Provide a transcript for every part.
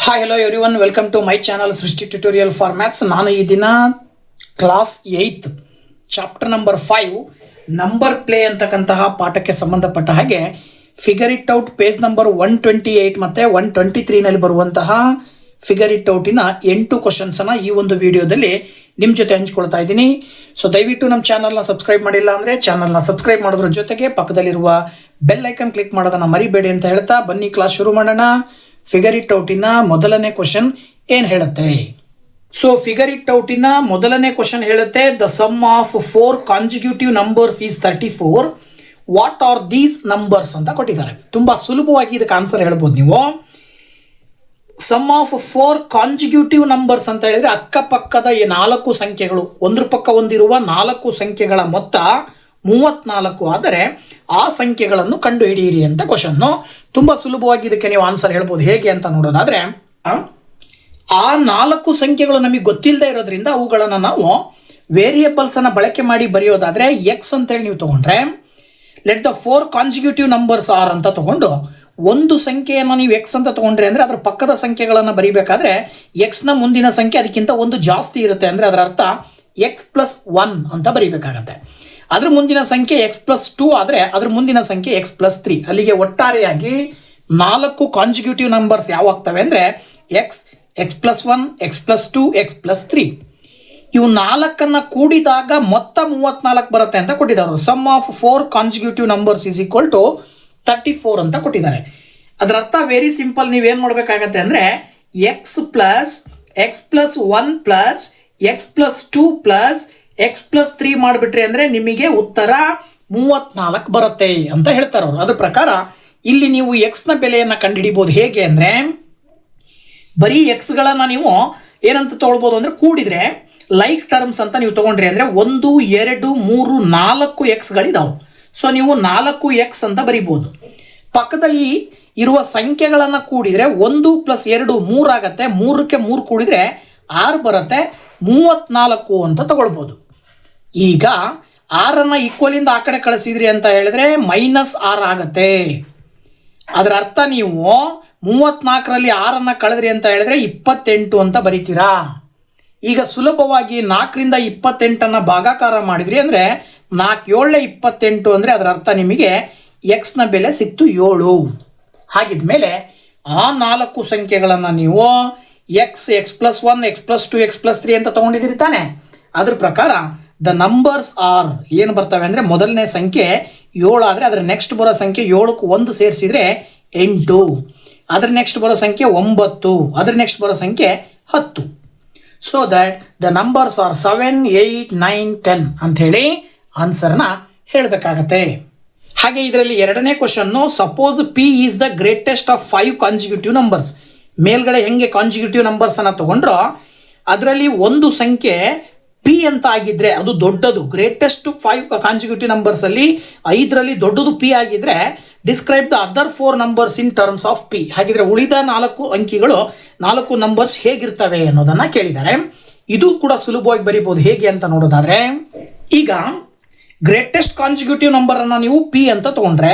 Hi hello everyone, welcome to my channel Srishti tutorial for maths. ನಾನು ಈ ದಿನ class 8 chapter number 5 number play ಅಂತಕ್ಕಂತಹ ಪಾಠಕ್ಕೆ ಸಂಬಂಧಪಟ್ಟ ಹಾಗೆ figure it out page number 128 ಮತ್ತು 123ನಲ್ಲಿ ಬರುವಂತಹ ಫಿಗರ್ ಇಟ್ ಔಟಿನ 8 ಕ್ವಶನ್ಸನ್ನು ಈ ಒಂದು ವಿಡಿಯೋದಲ್ಲಿ ನಿಮ್ಮ ಜೊತೆ ಹಂಚ್ಕೊಳ್ತಾ ಇದ್ದೀನಿ. ಸೊ ದಯವಿಟ್ಟು ನಮ್ಮ ಚಾನಲ್ನ ಸಬ್ಸ್ಕ್ರೈಬ್ ಮಾಡಿಲ್ಲ ಅಂದರೆ ಚಾನಲ್ನ ಸಬ್ಸ್ಕ್ರೈಬ್ ಮಾಡೋದ್ರ ಜೊತೆಗೆ ಪಕ್ಕದಲ್ಲಿರುವ ಬೆಲ್ ಐಕನ್ ಕ್ಲಿಕ್ ಮಾಡೋದನ್ನು ಮರಿಬೇಡಿ ಅಂತ ಹೇಳ್ತಾ ಬನ್ನಿ ಕ್ಲಾಸ್ ಶುರು ಮಾಡೋಣ. ಫಿಗರ್ ಇಟ್ ಔಟಿನ ಮೊದಲನೇ ಕ್ವಶನ್ ಏನು ಹೇಳುತ್ತೆ? ಸೊ ಫಿಗರ್ ಇಟ್ ಔಟಿನ ಮೊದಲನೇ ಕ್ವಶನ್ ಹೇಳುತ್ತೆ, the sum of 4 consecutive numbers is 34. What are these numbers ಅಂತ ಕೊಟ್ಟಿದ್ದಾರೆ. ತುಂಬಾ ಸುಲಭವಾಗಿ ಇದಕ್ಕೆ ಆನ್ಸರ್ ಹೇಳ್ಬೋದು ನೀವು. ಸಮ್ ಆಫ್ 4 ಕಾನ್ಸಿಕ್ಯೂಟಿವ್ ನಂಬರ್ಸ್ ಅಂತ ಹೇಳಿದ್ರೆ ಅಕ್ಕಪಕ್ಕದ ಈ 4 ಸಂಖ್ಯೆಗಳು, ಒಂದ್ರ ಪಕ್ಕ ಒಂದಿರುವ 4 ಸಂಖ್ಯೆಗಳ ಮೊತ್ತ 34 ಆದರೆ ಆ ಸಂಖ್ಯೆಗಳನ್ನು ಕಂಡು ಹಿಡಿಯಿರಿ ಅಂತ ಕ್ವಶನ್ನು. ತುಂಬ ಸುಲಭವಾಗಿ ಇದಕ್ಕೆ ನೀವು ಆನ್ಸರ್ ಹೇಳ್ಬೋದು. ಹೇಗೆ ಅಂತ ನೋಡೋದಾದರೆ, ಆ 4 ಸಂಖ್ಯೆಗಳು ನಮಗೆ ಗೊತ್ತಿಲ್ಲದೆ ಇರೋದ್ರಿಂದ ಅವುಗಳನ್ನು ನಾವು ವೇರಿಯೇಬಲ್ಸನ್ನು ಬಳಕೆ ಮಾಡಿ ಬರೆಯೋದಾದರೆ ಎಕ್ಸ್ ಅಂತೇಳಿ ನೀವು ತೊಗೊಂಡ್ರೆ, let the 4 consecutive numbers are ಅಂತ ತೊಗೊಂಡು ಒಂದು ಸಂಖ್ಯೆಯನ್ನು ನೀವು ಎಕ್ಸ್ ಅಂತ ತೊಗೊಂಡ್ರೆ ಅಂದರೆ ಅದರ ಪಕ್ಕದ ಸಂಖ್ಯೆಗಳನ್ನು ಬರೀಬೇಕಾದ್ರೆ ಎಕ್ಸ್ನ ಮುಂದಿನ ಸಂಖ್ಯೆ ಅದಕ್ಕಿಂತ ಒಂದು ಜಾಸ್ತಿ ಇರುತ್ತೆ. ಅಂದರೆ ಅದರ ಅರ್ಥ x+1 ಅಂತ ಬರೀಬೇಕಾಗತ್ತೆ. ಅದ್ರ ಮುಂದಿನ ಸಂಖ್ಯೆ x+2 ಆದರೆ ಅದ್ರ ಮುಂದಿನ ಸಂಖ್ಯೆ x+3. ಅಲ್ಲಿಗೆ ಒಟ್ಟಾರೆಯಾಗಿ 4 ಕಾನ್ಸಿಕ್ಯೂಟಿವ್ ನಂಬರ್ಸ್ ಯಾವಾಗ್ತವೆ ಅಂದರೆ x+1, x+2, x+3. ಇವು 4 ಕೂಡಿದಾಗ ಮೊತ್ತ 34 ಬರುತ್ತೆ ಅಂತ ಕೊಟ್ಟಿದ್ದಾರೆ. Sum of 4 consecutive numbers is equal to 34 ಅಂತ ಕೊಟ್ಟಿದ್ದಾರೆ. ಅದರ ಅರ್ಥ ವೆರಿ ಸಿಂಪಲ್. ನೀವೇನು ಮಾಡಬೇಕಾಗತ್ತೆ ಅಂದರೆ x+1 plus x+2 plus x+3 ಮಾಡಿಬಿಟ್ರಿ ಅಂದರೆ ನಿಮಗೆ ಉತ್ತರ 34 ಬರುತ್ತೆ ಅಂತ ಹೇಳ್ತಾರೆ ಅವರು. ಅದ್ರ ಪ್ರಕಾರ ಇಲ್ಲಿ ನೀವು ಎಕ್ಸ್ನ ಬೆಲೆಯನ್ನು ಕಂಡುಹಿಡಿಬೋದು. ಹೇಗೆ ಅಂದರೆ ಬರೀ ಎಕ್ಸ್ಗಳನ್ನು ನೀವು ಏನಂತ ತೊಗೊಳ್ಬೋದು ಅಂದರೆ ಕೂಡಿದರೆ ಲೈಕ್ ಟರ್ಮ್ಸ್ ಅಂತ ನೀವು ತೊಗೊಂಡ್ರಿ ಅಂದರೆ 1, 2, 3, 4 ಎಕ್ಸ್ಗಳಿದಾವೆ. ಸೊ ನೀವು 4x ಅಂತ ಬರಿಬೋದು. ಪಕ್ಕದಲ್ಲಿ ಇರುವ ಸಂಖ್ಯೆಗಳನ್ನು ಕೂಡಿದರೆ 1 + 2 3 ಆಗುತ್ತೆ. 3ಕ್ಕೆ 3 ಕೂಡಿದರೆ 6 ಬರುತ್ತೆ. 34 ಅಂತ ತಗೊಳ್ಬೋದು. ಈಗ 6ಅನ್ನು ಈಕ್ವಲಿಂದ ಆ ಕಡೆ ಕಳಿಸಿದ್ರಿ ಅಂತ ಹೇಳಿದ್ರೆ -6 ಆಗುತ್ತೆ. ಅದರ ಅರ್ಥ ನೀವು 34ರಲ್ಲಿ 6ಅನ್ನು ಕಳೆದ್ರಿ ಅಂತ ಹೇಳಿದ್ರೆ 28 ಅಂತ ಬರಿತೀರಾ. ಈಗ ಸುಲಭವಾಗಿ 4ರಿಂದ 28ಅನ್ನು ಭಾಗಾಕಾರ ಮಾಡಿದ್ರಿ ಅಂದರೆ 4 7 28 ಅಂದರೆ ಅದರ ಅರ್ಥ ನಿಮಗೆ ಎಕ್ಸ್ನ ಬೆಲೆ ಸಿಕ್ತು 7. ಹಾಗಿದ್ಮೇಲೆ ಆ 4 ಸಂಖ್ಯೆಗಳನ್ನು ನೀವು x+1, x+2, x+3 ಅಂತ ತೊಗೊಂಡಿದ್ದೀರಿ ತಾನೆ. ಅದ್ರ ಪ್ರಕಾರ ದ ನಂಬರ್ಸ್ ಆರ್ ಏನು ಬರ್ತವೆ ಅಂದರೆ ಮೊದಲನೇ ಸಂಖ್ಯೆ 7 ಆದರೆ ಅದರ ನೆಕ್ಸ್ಟ್ ಬರೋ ಸಂಖ್ಯೆ 7ಕ್ಕೆ 1 ಸೇರಿಸಿದರೆ 8, ಅದರ ನೆಕ್ಸ್ಟ್ ಬರೋ ಸಂಖ್ಯೆ 9, ಅದರ ನೆಕ್ಸ್ಟ್ ಬರೋ ಸಂಖ್ಯೆ 10. So that the numbers are 7, 8, 9, 10 ಅಂಥೇಳಿ ಆನ್ಸರ್ನ ಹೇಳಬೇಕಾಗತ್ತೆ. ಹಾಗೆ ಇದರಲ್ಲಿ ಎರಡನೇ question, suppose P is the greatest of 5 consecutive numbers. ಮೇಲ್ಗಡೆ ಹೆಂಗೆ ಕಾನ್ಸಿಕ್ಯೂಟಿವ್ ನಂಬರ್ಸನ್ನು ತೊಗೊಂಡ್ರೋ ಅದರಲ್ಲಿ ಒಂದು ಸಂಖ್ಯೆ ಪಿ ಅಂತ ಆಗಿದ್ರೆ ಅದು ದೊಡ್ಡದು. ಗ್ರೇಟೆಸ್ಟ್ 5 ಕಾನ್ಸಿಕ್ಯೂಟಿವ್ ನಂಬರ್ಸಲ್ಲಿ 5ರಲ್ಲಿ ದೊಡ್ಡದು ಪಿ ಆಗಿದ್ರೆ describe the other 4 numbers in terms of P. ಹಾಗಿದ್ರೆ ಉಳಿದ 4 ಅಂಕಿಗಳು 4 ನಂಬರ್ಸ್ ಹೇಗಿರ್ತವೆ ಅನ್ನೋದನ್ನು ಕೇಳಿದ್ದಾರೆ. ಇದು ಕೂಡ ಸುಲಭವಾಗಿ ಬರೀಬೋದು. ಹೇಗೆ ಅಂತ ನೋಡೋದಾದರೆ, ಈಗ ಗ್ರೇಟೆಸ್ಟ್ ಕಾನ್ಸಿಕ್ಯೂಟಿವ್ ನಂಬರನ್ನು ನೀವು ಪಿ ಅಂತ ತೊಗೊಂಡ್ರೆ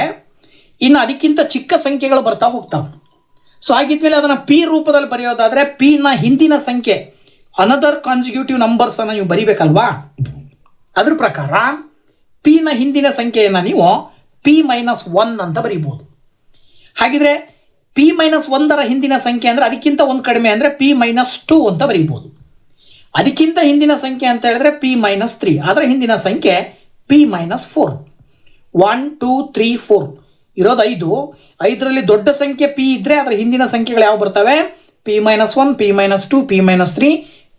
ಇನ್ನು ಅದಕ್ಕಿಂತ ಚಿಕ್ಕ ಸಂಖ್ಯೆಗಳು ಬರ್ತಾ ಹೋಗ್ತಾವೆ. ಸೊ ಹಾಗಿದ್ಮೇಲೆ ಅದನ್ನು ಪಿ ರೂಪದಲ್ಲಿ ಬರೆಯೋದಾದರೆ ಪಿನ ಹಿಂದಿನ ಸಂಖ್ಯೆ ಅನದರ್ ಕಾನ್ಸಿಕ್ಯೂಟಿವ್ ನಂಬರ್ಸನ್ನು ನೀವು ಬರಿಬೇಕಲ್ವಾ. ಅದ್ರ ಪ್ರಕಾರ ಪಿನ ಹಿಂದಿನ ಸಂಖ್ಯೆಯನ್ನು ನೀವು p-1 ಅಂತ ಬರೀಬೋದು. ಹಾಗಿದ್ರೆ p-1ರ ಹಿಂದಿನ ಸಂಖ್ಯೆ ಅಂದರೆ ಅದಕ್ಕಿಂತ ಒಂದು ಕಡಿಮೆ ಅಂದರೆ p-2 ಅಂತ ಬರೀಬೋದು. ಅದಕ್ಕಿಂತ ಹಿಂದಿನ ಸಂಖ್ಯೆ ಅಂತ ಹೇಳಿದ್ರೆ p-3, ಅದರ ಹಿಂದಿನ ಸಂಖ್ಯೆ p-4. 1, 2, 3, 4 ಇರೋದು 5. 5ರಲ್ಲಿ ದೊಡ್ಡ ಸಂಖ್ಯೆ p ಇದ್ದರೆ ಅದರ ಹಿಂದಿನ ಸಂಖ್ಯೆಗಳು ಯಾವ ಬರ್ತವೆ? p-1, p-2, p-3,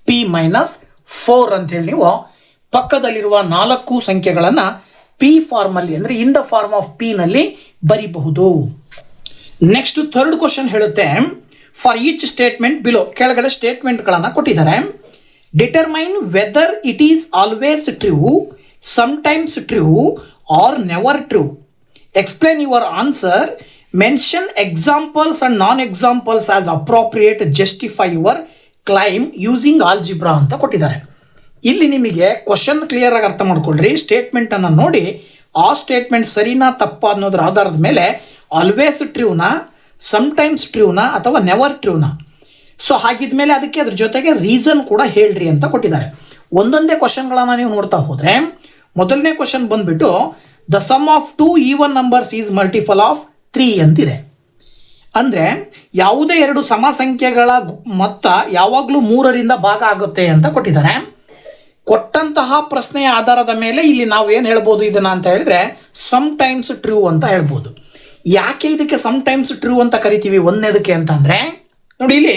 p-4 ಅಂತೇಳಿ ನೀವು ಪಕ್ಕದಲ್ಲಿರುವ 4 ಸಂಖ್ಯೆಗಳನ್ನು ಪಿ ಫಾರ್ಮಲ್ಲಿ ಅಂದರೆ ಇನ್ ದ ಫಾರ್ಮ್ ಆಫ್ ಪಿನಲ್ಲಿ ಬರೀಬಹುದು. ನೆಕ್ಸ್ಟ್ ಥರ್ಡ್ ಕ್ವಶನ್ ಹೇಳುತ್ತೆ, ಫಾರ್ ಈಚ್ ಸ್ಟೇಟ್ಮೆಂಟ್ ಬಿಲೋ, ಕೆಳಗಡೆ ಸ್ಟೇಟ್ಮೆಂಟ್ಗಳನ್ನು ಕೊಟ್ಟಿದ್ದಾರೆ. Determine whether it is always true, sometimes true or never true. Explain your answer. Mention examples and non-examples as appropriate. Justify your claim using algebra ಅಂತ ಕೊಟ್ಟಿದ್ದಾರೆ. ಇಲ್ಲಿ ನಿಮಗೆ question clear ಆಗಿ ಅರ್ಥ ಮಾಡ್ಕೊಳ್ರಿ. ಸ್ಟೇಟ್ಮೆಂಟನ್ನು ನೋಡಿ ಆ ಸ್ಟೇಟ್ಮೆಂಟ್ ಸರಿನಾ ತಪ್ಪ ಅನ್ನೋದ್ರ ಆಧಾರದ ಮೇಲೆ ಆಲ್ವೇಸ್ ಟ್ರೂನಾ, ಸಮಟೈಮ್ಸ್ ಟ್ರೂನಾ ಅಥವಾ ನೆವರ್ ಟ್ರೂನಾ. ಸೊ ಹಾಗಿದ್ಮೇಲೆ ಅದಕ್ಕೆ ಅದ್ರ ಜೊತೆಗೆ ರೀಸನ್ ಕೂಡ ಹೇಳ್ರಿ ಅಂತ ಕೊಟ್ಟಿದ್ದಾರೆ. ಒಂದೊಂದೇ ಕ್ವಶನ್ಗಳನ್ನು ನೀವು ನೋಡ್ತಾ ಹೋದರೆ ಮೊದಲನೇ ಕ್ವಶನ್ ಬಂದ್ಬಿಟ್ಟು the sum of 2 even numbers is multiple of 3 ಅಂತಿದೆ. ಅಂದರೆ ಯಾವುದೇ ಎರಡು ಸಮ ಸಂಖ್ಯೆಗಳ ಮೊತ್ತ ಯಾವಾಗಲೂ 3ರಿಂದ ಭಾಗ ಆಗುತ್ತೆ ಅಂತ ಕೊಟ್ಟಿದ್ದಾರೆ. ಕೊಟ್ಟಂತಹ ಪ್ರಶ್ನೆಯ ಆಧಾರದ ಮೇಲೆ ಇಲ್ಲಿ ನಾವು ಏನು ಹೇಳ್ಬೋದು ಇದನ್ನು ಅಂತ ಹೇಳಿದ್ರೆ ಸಮ್ ಟೈಮ್ಸ್ ಟ್ರೂ ಅಂತ ಹೇಳ್ಬೋದು. ಯಾಕೆ ಇದಕ್ಕೆ ಸಮ್ ಟೈಮ್ಸ್ ಟ್ರೂ ಅಂತ ಕರಿತೀವಿ ಒಂದನೇದಕ್ಕೆ ಅಂತಂದರೆ ನೋಡಿ, ಇಲ್ಲಿ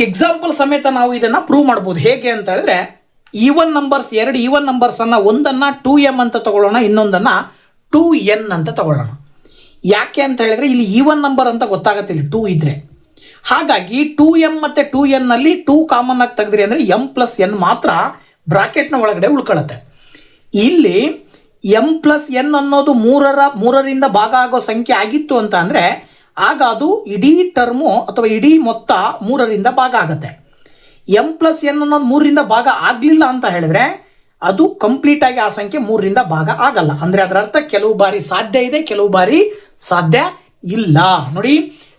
ಎಕ್ಸಾಂಪಲ್ ಸಮೇತ ನಾವು ಇದನ್ನು ಪ್ರೂವ್ ಮಾಡ್ಬೋದು. ಹೇಗೆ ಅಂತ ಹೇಳಿದ್ರೆ ಈವನ್ ನಂಬರ್ಸ್, ಎರಡು ಈವನ್ ನಂಬರ್ಸನ್ನು ಒಂದನ್ನು 2m ಅಂತ ತಗೊಳ್ಳೋಣ, ಇನ್ನೊಂದನ್ನು 2n ಅಂತ ತಗೊಳ್ಳೋಣ. ಯಾಕೆ ಅಂತ ಹೇಳಿದ್ರೆ ಇಲ್ಲಿ ಈವನ್ ನಂಬರ್ ಅಂತ ಗೊತ್ತಾಗುತ್ತೆ ಇಲ್ಲಿ 2 ಇದ್ರೆ. ಹಾಗಾಗಿ 2m ಮತ್ತು 2n ನಲ್ಲಿ 2 ಕಾಮನ್ ಆಗಿ ತೆಗೆದ್ರಿ ಅಂದರೆ m+n ಮಾತ್ರ ಬ್ರಾಕೆಟ್ನ ಒಳಗಡೆ ಉಳ್ಕೊಳ್ಳುತ್ತೆ. ಇಲ್ಲಿ m+n ಅನ್ನೋದು 3ರಿಂದ ಭಾಗ ಆಗೋ ಸಂಖ್ಯೆ ಆಗಿತ್ತು ಅಂತ ಅಂದರೆ ಆಗ ಅದು ಇಡೀ ಟರ್ಮು ಅಥವಾ ಇಡೀ ಮೊತ್ತ 3ರಿಂದ ಭಾಗ ಆಗುತ್ತೆ. m+n ಅನ್ನೋದು 3ರಿಂದ ಭಾಗ ಆಗಲಿಲ್ಲ ಅಂತ ಹೇಳಿದ್ರೆ ಅದು ಕಂಪ್ಲೀಟ್ ಆಗಿ ಆ ಸಂಖ್ಯೆ 3ರಿಂದ ಭಾಗ ಆಗಲ್ಲ. ಅಂದರೆ ಅದರ ಅರ್ಥ ಕೆಲವು ಬಾರಿ ಸಾಧ್ಯ ಇದೆ, ಕೆಲವು ಬಾರಿ ಸಾಧ್ಯ ಇಲ್ಲ. ನೋಡಿ,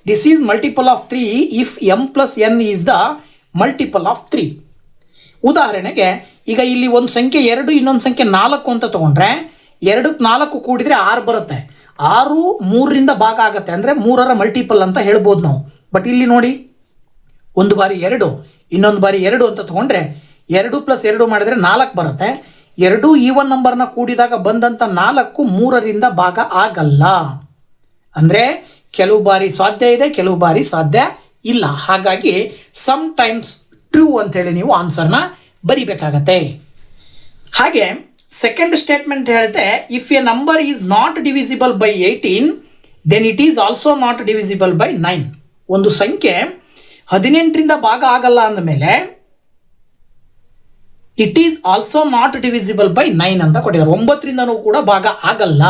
this is multiple of 3 if m+n is the multiple of 3. ಉದಾಹರಣೆಗೆ ಈಗ ಇಲ್ಲಿ ಒಂದು ಸಂಖ್ಯೆ 2, ಇನ್ನೊಂದು ಸಂಖ್ಯೆ 4 ಅಂತ ತೊಗೊಂಡ್ರೆ 2ಕ್ಕೆ 4 ಕೂಡಿದರೆ 6 ಬರುತ್ತೆ. 6 3ರಿಂದ ಭಾಗ ಆಗುತ್ತೆ, ಅಂದರೆ 3ರ ಮಲ್ಟಿಪಲ್ ಅಂತ ಹೇಳ್ಬೋದು ನಾವು. ಬಟ್ ಇಲ್ಲಿ ನೋಡಿ, ಒಂದು ಬಾರಿ 2, ಇನ್ನೊಂದು ಬಾರಿ 2 ಅಂತ ತೊಗೊಂಡ್ರೆ 2 + 2 ಮಾಡಿದರೆ 4 ಬರುತ್ತೆ. 2 ಈವನ್ ನಂಬರ್ನ ಕೂಡಿದಾಗ ಬಂದಂಥ 4 3ರಿಂದ ಭಾಗ ಆಗಲ್ಲ. ಅಂದರೆ ಕೆಲವು ಬಾರಿ ಸಾಧ್ಯ ಇದೆ, ಕೆಲವು ಬಾರಿ ಸಾಧ್ಯ ಇಲ್ಲ. ಹಾಗಾಗಿ ಸಮ್ ಟೈಮ್ಸ್ ಟ್ರೂ ಅಂತೇಳಿ ನೀವು ಆನ್ಸರ್ನ ಬರಿಬೇಕಾಗತ್ತೆ. ಹಾಗೆ ಸೆಕೆಂಡ್ ಸ್ಟೇಟ್ಮೆಂಟ್ ಹೇಳುತ್ತೆ, if a number is not divisible by 18 then it is also not divisible by 9. ಒಂದು ಸಂಖ್ಯೆ 18ರಿಂದ ಭಾಗ ಆಗಲ್ಲ ಅಂದಮೇಲೆ it is also not divisible by 9 ಅಂತ ಕೊಟ್ಟಿದ್ದಾರೆ. 9ರಿಂದನೂ ಕೂಡ ಭಾಗ ಆಗಲ್ಲ,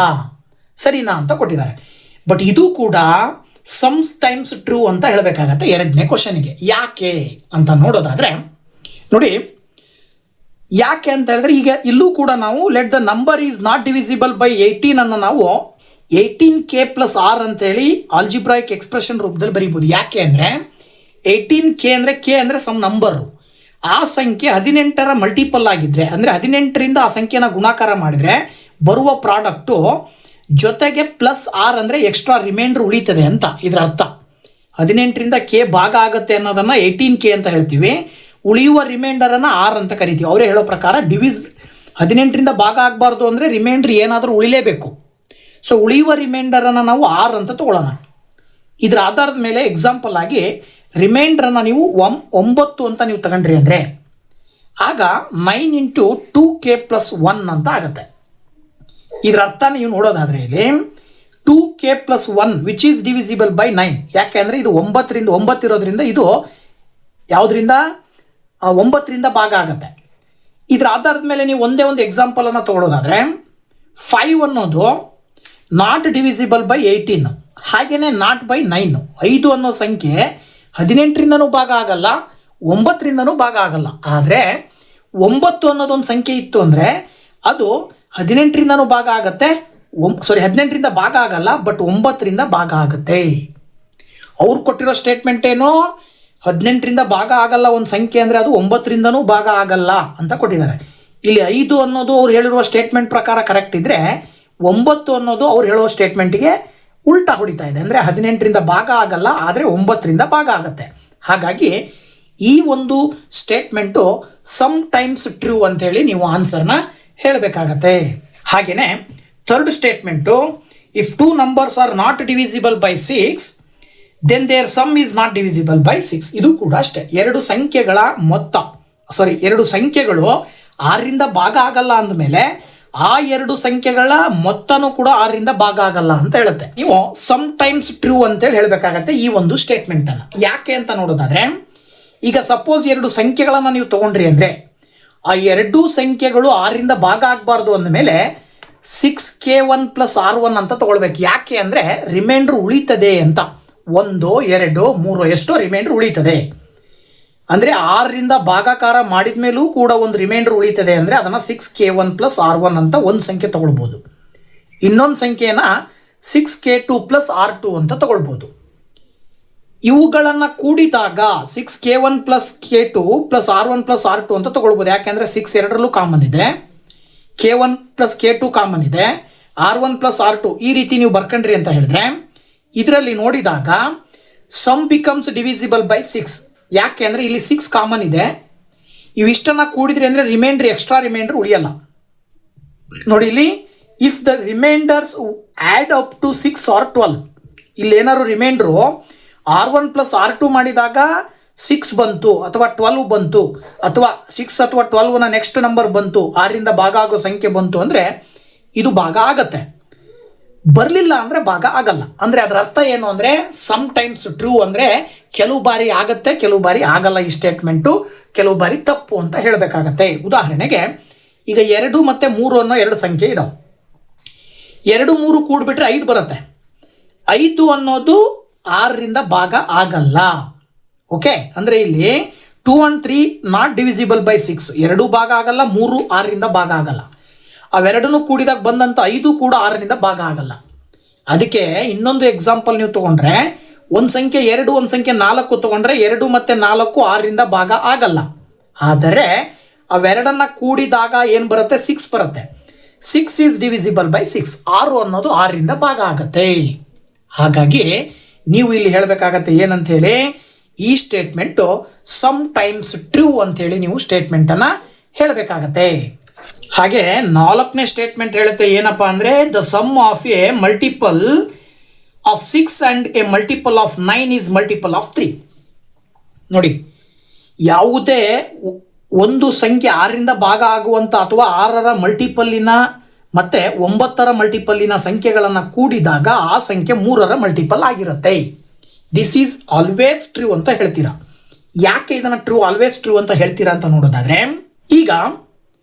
ಸರಿನಾ ಅಂತ ಕೊಟ್ಟಿದ್ದಾರೆ. ಬಟ್ ಇದು ಕೂಡ ಸಮ್ಸ್ ಟೈಮ್ಸ್ ಟ್ರೂ ಅಂತ ಹೇಳಬೇಕಾಗತ್ತೆ ಎರಡನೇ ಕ್ವಶನ್ಗೆ. ಯಾಕೆ ಅಂತ ನೋಡೋದಾದರೆ ನೋಡಿ, ಯಾಕೆ ಅಂತ ಹೇಳಿದ್ರೆ ಈಗ ಇಲ್ಲೂ ಕೂಡ ನಾವು let the number is not divisible by 18 ಅನ್ನು ನಾವು 18k+r ಅಂತೇಳಿ ಆಲ್ಜಿಬ್ರಾಯಿಕ್ ಎಕ್ಸ್ಪ್ರೆಷನ್ ರೂಪದಲ್ಲಿ ಬರೀಬೋದು. ಯಾಕೆ ಅಂದರೆ 18k ಅಂದರೆ ಕೆ ಅಂದರೆ ಸಮ್ ನಂಬರು, ಆ ಸಂಖ್ಯೆ 18ರ ಮಲ್ಟಿಪಲ್ ಆಗಿದ್ದರೆ ಅಂದರೆ 18ರಿಂದ ಆ ಸಂಖ್ಯೆನ ಗುಣಾಕಾರ ಮಾಡಿದರೆ ಬರುವ ಪ್ರಾಡಕ್ಟು ಜೊತೆಗೆ +r ಅಂದರೆ ಎಕ್ಸ್ಟ್ರಾ ರಿಮೈಂಡರ್ ಉಳಿತದೆ ಅಂತ ಇದರ ಅರ್ಥ. 18ರಿಂದ ಕೆ ಭಾಗ ಆಗುತ್ತೆ ಅನ್ನೋದನ್ನು 18k ಅಂತ ಹೇಳ್ತೀವಿ, ಉಳಿಯುವ ರಿಮೈಂಡರನ್ನು r ಅಂತ ಕರಿತೀವಿ. ಅವರೇ ಹೇಳೋ ಪ್ರಕಾರ 18ರಿಂದ ಭಾಗ ಆಗಬಾರ್ದು ಅಂದರೆ ರಿಮೈಂಡರ್ ಏನಾದರೂ ಉಳಿಲೇಬೇಕು. ಸೊ ಉಳಿಯುವ ರಿಮೈಂಡರನ್ನು ನಾವು r ಅಂತ ತಗೊಳ್ಳೋಣ. ಇದರ ಆಧಾರದ ಮೇಲೆ ಎಕ್ಸಾಂಪಲ್ ಆಗಿ ರಿಮೈಂಡ್ರನ್ನು ನೀವು 9 ಅಂತ ನೀವು ತಗೊಂಡ್ರಿ ಅಂದರೆ ಆಗ 9 × 2k+1 ಅಂತ ಆಗುತ್ತೆ. ಇದರ ಅರ್ಥ ನೀವು ನೋಡೋದಾದರೆ ಇಲ್ಲಿ 2k+1 which is divisible by 9. ಯಾಕೆ ಅಂದರೆ ಇದು 9 ಇರೋದ್ರಿಂದ ಇದು ಯಾವುದರಿಂದ 9ರಿಂದ ಭಾಗ ಆಗುತ್ತೆ. ಇದರ ಆಧಾರದ ಮೇಲೆ ನೀವು ಒಂದೇ ಒಂದು ಎಕ್ಸಾಂಪಲನ್ನು ತಗೊಳ್ಳೋದಾದರೆ 5 ಅನ್ನೋದು ನಾಟ್ ಡಿವಿಸಿಬಲ್ ಬೈ 18, ಹಾಗೆಯೇ ನಾಟ್ ಬೈ 9. 5 ಅನ್ನೋ ಸಂಖ್ಯೆ 18ರಿಂದನೂ ಭಾಗ ಆಗಲ್ಲ, 9ರಿಂದನೂ ಭಾಗ ಆಗಲ್ಲ. ಆದರೆ 9 ಅನ್ನೋದೊಂದು ಸಂಖ್ಯೆ ಇತ್ತು ಅಂದರೆ ಅದು 18ರಿಂದನೂ ಭಾಗ ಆಗುತ್ತೆ, 18ರಿಂದ ಭಾಗ ಆಗಲ್ಲ, ಬಟ್ 9ರಿಂದ ಭಾಗ ಆಗುತ್ತೆ. ಅವ್ರು ಕೊಟ್ಟಿರೋ ಸ್ಟೇಟ್ಮೆಂಟ್ ಏನು, 18ರಿಂದ ಭಾಗ ಆಗಲ್ಲ ಒಂದು ಸಂಖ್ಯೆ ಅಂದರೆ ಅದು 9ರಿಂದನೂ ಭಾಗ ಆಗಲ್ಲ ಅಂತ ಕೊಟ್ಟಿದ್ದಾರೆ. ಇಲ್ಲಿ 5 ಅನ್ನೋದು ಅವ್ರು ಹೇಳಿರುವ ಸ್ಟೇಟ್ಮೆಂಟ್ ಪ್ರಕಾರ ಕರೆಕ್ಟ್ ಇದ್ದರೆ 9 ಅನ್ನೋದು ಅವ್ರು ಹೇಳುವ ಸ್ಟೇಟ್ಮೆಂಟ್ಗೆ ಉಲ್ಟಾ ಹೊಡಿತಾ ಇದೆ. ಅಂದರೆ 18ರಿಂದ ಭಾಗ ಆಗಲ್ಲ, ಆದರೆ 9ರಿಂದ ಭಾಗ ಆಗುತ್ತೆ. ಹಾಗಾಗಿ ಈ ಒಂದು ಸ್ಟೇಟ್ಮೆಂಟು ಸಮ್ ಟೈಮ್ಸ್ ಟ್ರೂ ಅಂತೇಳಿ ನೀವು ಆನ್ಸರ್ನ ಹೇಳಬೇಕಾಗತ್ತೆ. ಹಾಗೆಯೇ third statement, if 2 numbers are not divisible by 6 then their sum is not divisible by 6. ಇದು ಕೂಡ ಅಷ್ಟೇ, ಎರಡು ಸಂಖ್ಯೆಗಳು 6ರಿಂದ ಭಾಗ ಆಗಲ್ಲ ಅಂದಮೇಲೆ ಆ ಎರಡು ಸಂಖ್ಯೆಗಳ ಮೊತ್ತನೂ ಕೂಡ 6ರಿಂದ ಭಾಗ ಆಗಲ್ಲ ಅಂತ ಹೇಳುತ್ತೆ. ನೀವು ಸಮ್ ಟೈಮ್ಸ್ ಟ್ರೂ ಅಂತೇಳಿ ಹೇಳಬೇಕಾಗತ್ತೆ ಈ ಒಂದು ಸ್ಟೇಟ್ಮೆಂಟನ್ನು. ಯಾಕೆ ಅಂತ ನೋಡೋದಾದರೆ ಈಗ ಸಪೋಸ್ ಎರಡು ಸಂಖ್ಯೆಗಳನ್ನು ನೀವು ತೊಗೊಂಡ್ರಿ ಅಂದರೆ ಆ ಎರಡೂ ಸಂಖ್ಯೆಗಳು 6ರಿಂದ ಭಾಗ ಆಗಬಾರ್ದು ಅಂದಮೇಲೆ 6k1 + r1 ಅಂತ ತೊಗೊಳ್ಬೇಕು. ಯಾಕೆ ಅಂದರೆ ರಿಮೈಂಡ್ರ್ ಉಳಿತದೆ ಅಂತ, 1 2 3 ಎಷ್ಟೋ ರಿಮೈಂಡ್ರ್ ಉಳಿತದೆ. ಅಂದರೆ 6ರಿಂದ ಭಾಗಾಕಾರ ಮಾಡಿದ ಮೇಲೂ ಕೂಡ ಒಂದು ರಿಮೈಂಡರ್ ಉಳಿತದೆ ಅಂದರೆ ಅದನ್ನು 6k1 + r1 ಅಂತ ಒಂದು ಸಂಖ್ಯೆ ತೊಗೊಳ್ಬೋದು. ಇನ್ನೊಂದು ಸಂಖ್ಯೆಯನ್ನು 6k2 + r2 ಅಂತ ತೊಗೊಳ್ಬೋದು. ಇವುಗಳನ್ನು ಕೂಡಿದಾಗ 6k1 plus k2 plus r1 plus r2 ಅಂತ ತಗೊಳ್ಬೋದು. ಯಾಕೆಂದರೆ 6 ಎರಡರಲ್ಲೂ ಕಾಮನ್ ಇದೆ, k1 ಪ್ಲಸ್ k2 ಕಾಮನ್ ಇದೆ, r1 ಪ್ಲಸ್ r2 ಈ ರೀತಿ ನೀವು ಬರ್ಕೊಂಡ್ರಿ ಅಂತ ಹೇಳಿದ್ರೆ ಇದರಲ್ಲಿ ನೋಡಿದಾಗ ಸಮ್ ಬಿಕಮ್ಸ್ ಡಿವಿಸಿಬಲ್ ಬೈ 6. ಯಾಕೆ ಅಂದರೆ ಇಲ್ಲಿ 6 ಕಾಮನ್ ಇದೆ, ಇವಿಷ್ಟನ್ನು ಕೂಡಿದ್ರಿ ಅಂದರೆ ರಿಮೈಂಡ್ರ್ ಎಕ್ಸ್ಟ್ರಾ ರಿಮೈಂಡರ್ ಉಳಿಯಲ್ಲ. ನೋಡಿ ಇಲ್ಲಿ if the remainders add up to 6 or 12, ಇಲ್ಲೇನಾದ್ರು ರಿಮೈಂಡ್ರು r1 ಪ್ಲಸ್ r2 ಮಾಡಿದಾಗ 6 ಬಂತು ಅಥವಾ 12 ಬಂತು ಅಥವಾ 6 ಅಥವಾ 12ನ ನೆಕ್ಸ್ಟ್ ನಂಬರ್ ಬಂತು, 6ರಿಂದ ಭಾಗ ಆಗೋ ಸಂಖ್ಯೆ ಬಂತು ಅಂದರೆ ಇದು ಭಾಗ ಆಗತ್ತೆ. ಬರಲಿಲ್ಲ ಅಂದರೆ ಭಾಗ ಆಗಲ್ಲ. ಅಂದರೆ ಅದರ ಅರ್ಥ ಏನು ಅಂದರೆ ಸಮ್ ಟೈಮ್ಸ್ ಟ್ರೂ ಅಂದರೆ ಕೆಲವು ಬಾರಿ ಆಗತ್ತೆ, ಕೆಲವು ಬಾರಿ ಆಗಲ್ಲ. ಈ ಸ್ಟೇಟ್ಮೆಂಟು ಕೆಲವು ಬಾರಿ ತಪ್ಪು ಅಂತ ಹೇಳಬೇಕಾಗತ್ತೆ. ಉದಾಹರಣೆಗೆ ಈಗ 2 ಮತ್ತು 3 ಅನ್ನೋ ಎರಡು ಸಂಖ್ಯೆ ಇದಾವೆ. 2, 3 ಕೂಡಿಬಿಟ್ರೆ 5 ಬರುತ್ತೆ. 5 ಅನ್ನೋದು 6ರಿಂದ ಭಾಗ ಆಗಲ್ಲ. ಓಕೆ, ಅಂದರೆ ಇಲ್ಲಿ 2 and 3 ನಾಟ್ ಡಿವಿಸಿಬಲ್ ಬೈ 6. 2 ಭಾಗ ಆಗಲ್ಲ, 3 6ರಿಂದ ಭಾಗ ಆಗಲ್ಲ. ಅವೆರಡನ್ನೂ ಕೂಡಿದಾಗ ಬಂದಂಥ 5 ಕೂಡ 6ರಿಂದ ಭಾಗ ಆಗಲ್ಲ. ಅದಕ್ಕೆ ಇನ್ನೊಂದು ಎಕ್ಸಾಂಪಲ್ ನೀವು ತೊಗೊಂಡ್ರೆ ಒಂದು ಸಂಖ್ಯೆ 2, ಒಂದು ಸಂಖ್ಯೆ 4 ತೊಗೊಂಡ್ರೆ 2 ಮತ್ತು 4 6ರಿಂದ ಭಾಗ ಆಗಲ್ಲ. ಆದರೆ ಅವೆರಡನ್ನ ಕೂಡಿದಾಗ ಏನು ಬರುತ್ತೆ? 6 ಬರುತ್ತೆ. 6 ಈಸ್ ಡಿವಿಸಿಬಲ್ ಬೈ 6. 6 ಅನ್ನೋದು 6ರಿಂದ ಭಾಗ ಆಗತ್ತೆ. ಹಾಗಾಗಿ ನೀವು ಇಲ್ಲಿ ಹೇಳಬೇಕಾಗತ್ತೆ ಏನಂಥೇಳಿ, ಈ ಸ್ಟೇಟ್ಮೆಂಟು ಸಮ್ ಟೈಮ್ಸ್ ಟ್ರೂ ಅಂಥೇಳಿ ನೀವು ಸ್ಟೇಟ್ಮೆಂಟನ್ನು ಹೇಳಬೇಕಾಗತ್ತೆ. ಹಾಗೆ 4ನೇ ಸ್ಟೇಟ್ಮೆಂಟ್ ಹೇಳುತ್ತೆ ಏನಪ್ಪ ಅಂದರೆ the sum of a multiple of 6 and a multiple of 9 is multiple of 3. ನೋಡಿ, ಯಾವುದೇ ಒಂದು ಸಂಖ್ಯೆ 6ರಿಂದ ಭಾಗ ಆಗುವಂಥ ಅಥವಾ 6ರ ಮಲ್ಟಿಪಲ್ಲಿನ ಮತ್ತು 9ರ ಮಲ್ಟಿಪಲ್ಲಿನ ಸಂಖ್ಯೆಗಳನ್ನು ಕೂಡಿದಾಗ ಆ ಸಂಖ್ಯೆ 3ರ ಮಲ್ಟಿಪಲ್ ಆಗಿರುತ್ತೆ. ದಿಸ್ ಈಸ್ ಆಲ್ವೇಸ್ ಟ್ರೂ ಅಂತ ಹೇಳ್ತೀರಾ. ಯಾಕೆ ಇದನ್ನು ಟ್ರೂ, ಆಲ್ವೇಸ್ ಟ್ರೂ ಅಂತ ಹೇಳ್ತೀರಾ ಅಂತ ನೋಡೋದಾದರೆ, ಈಗ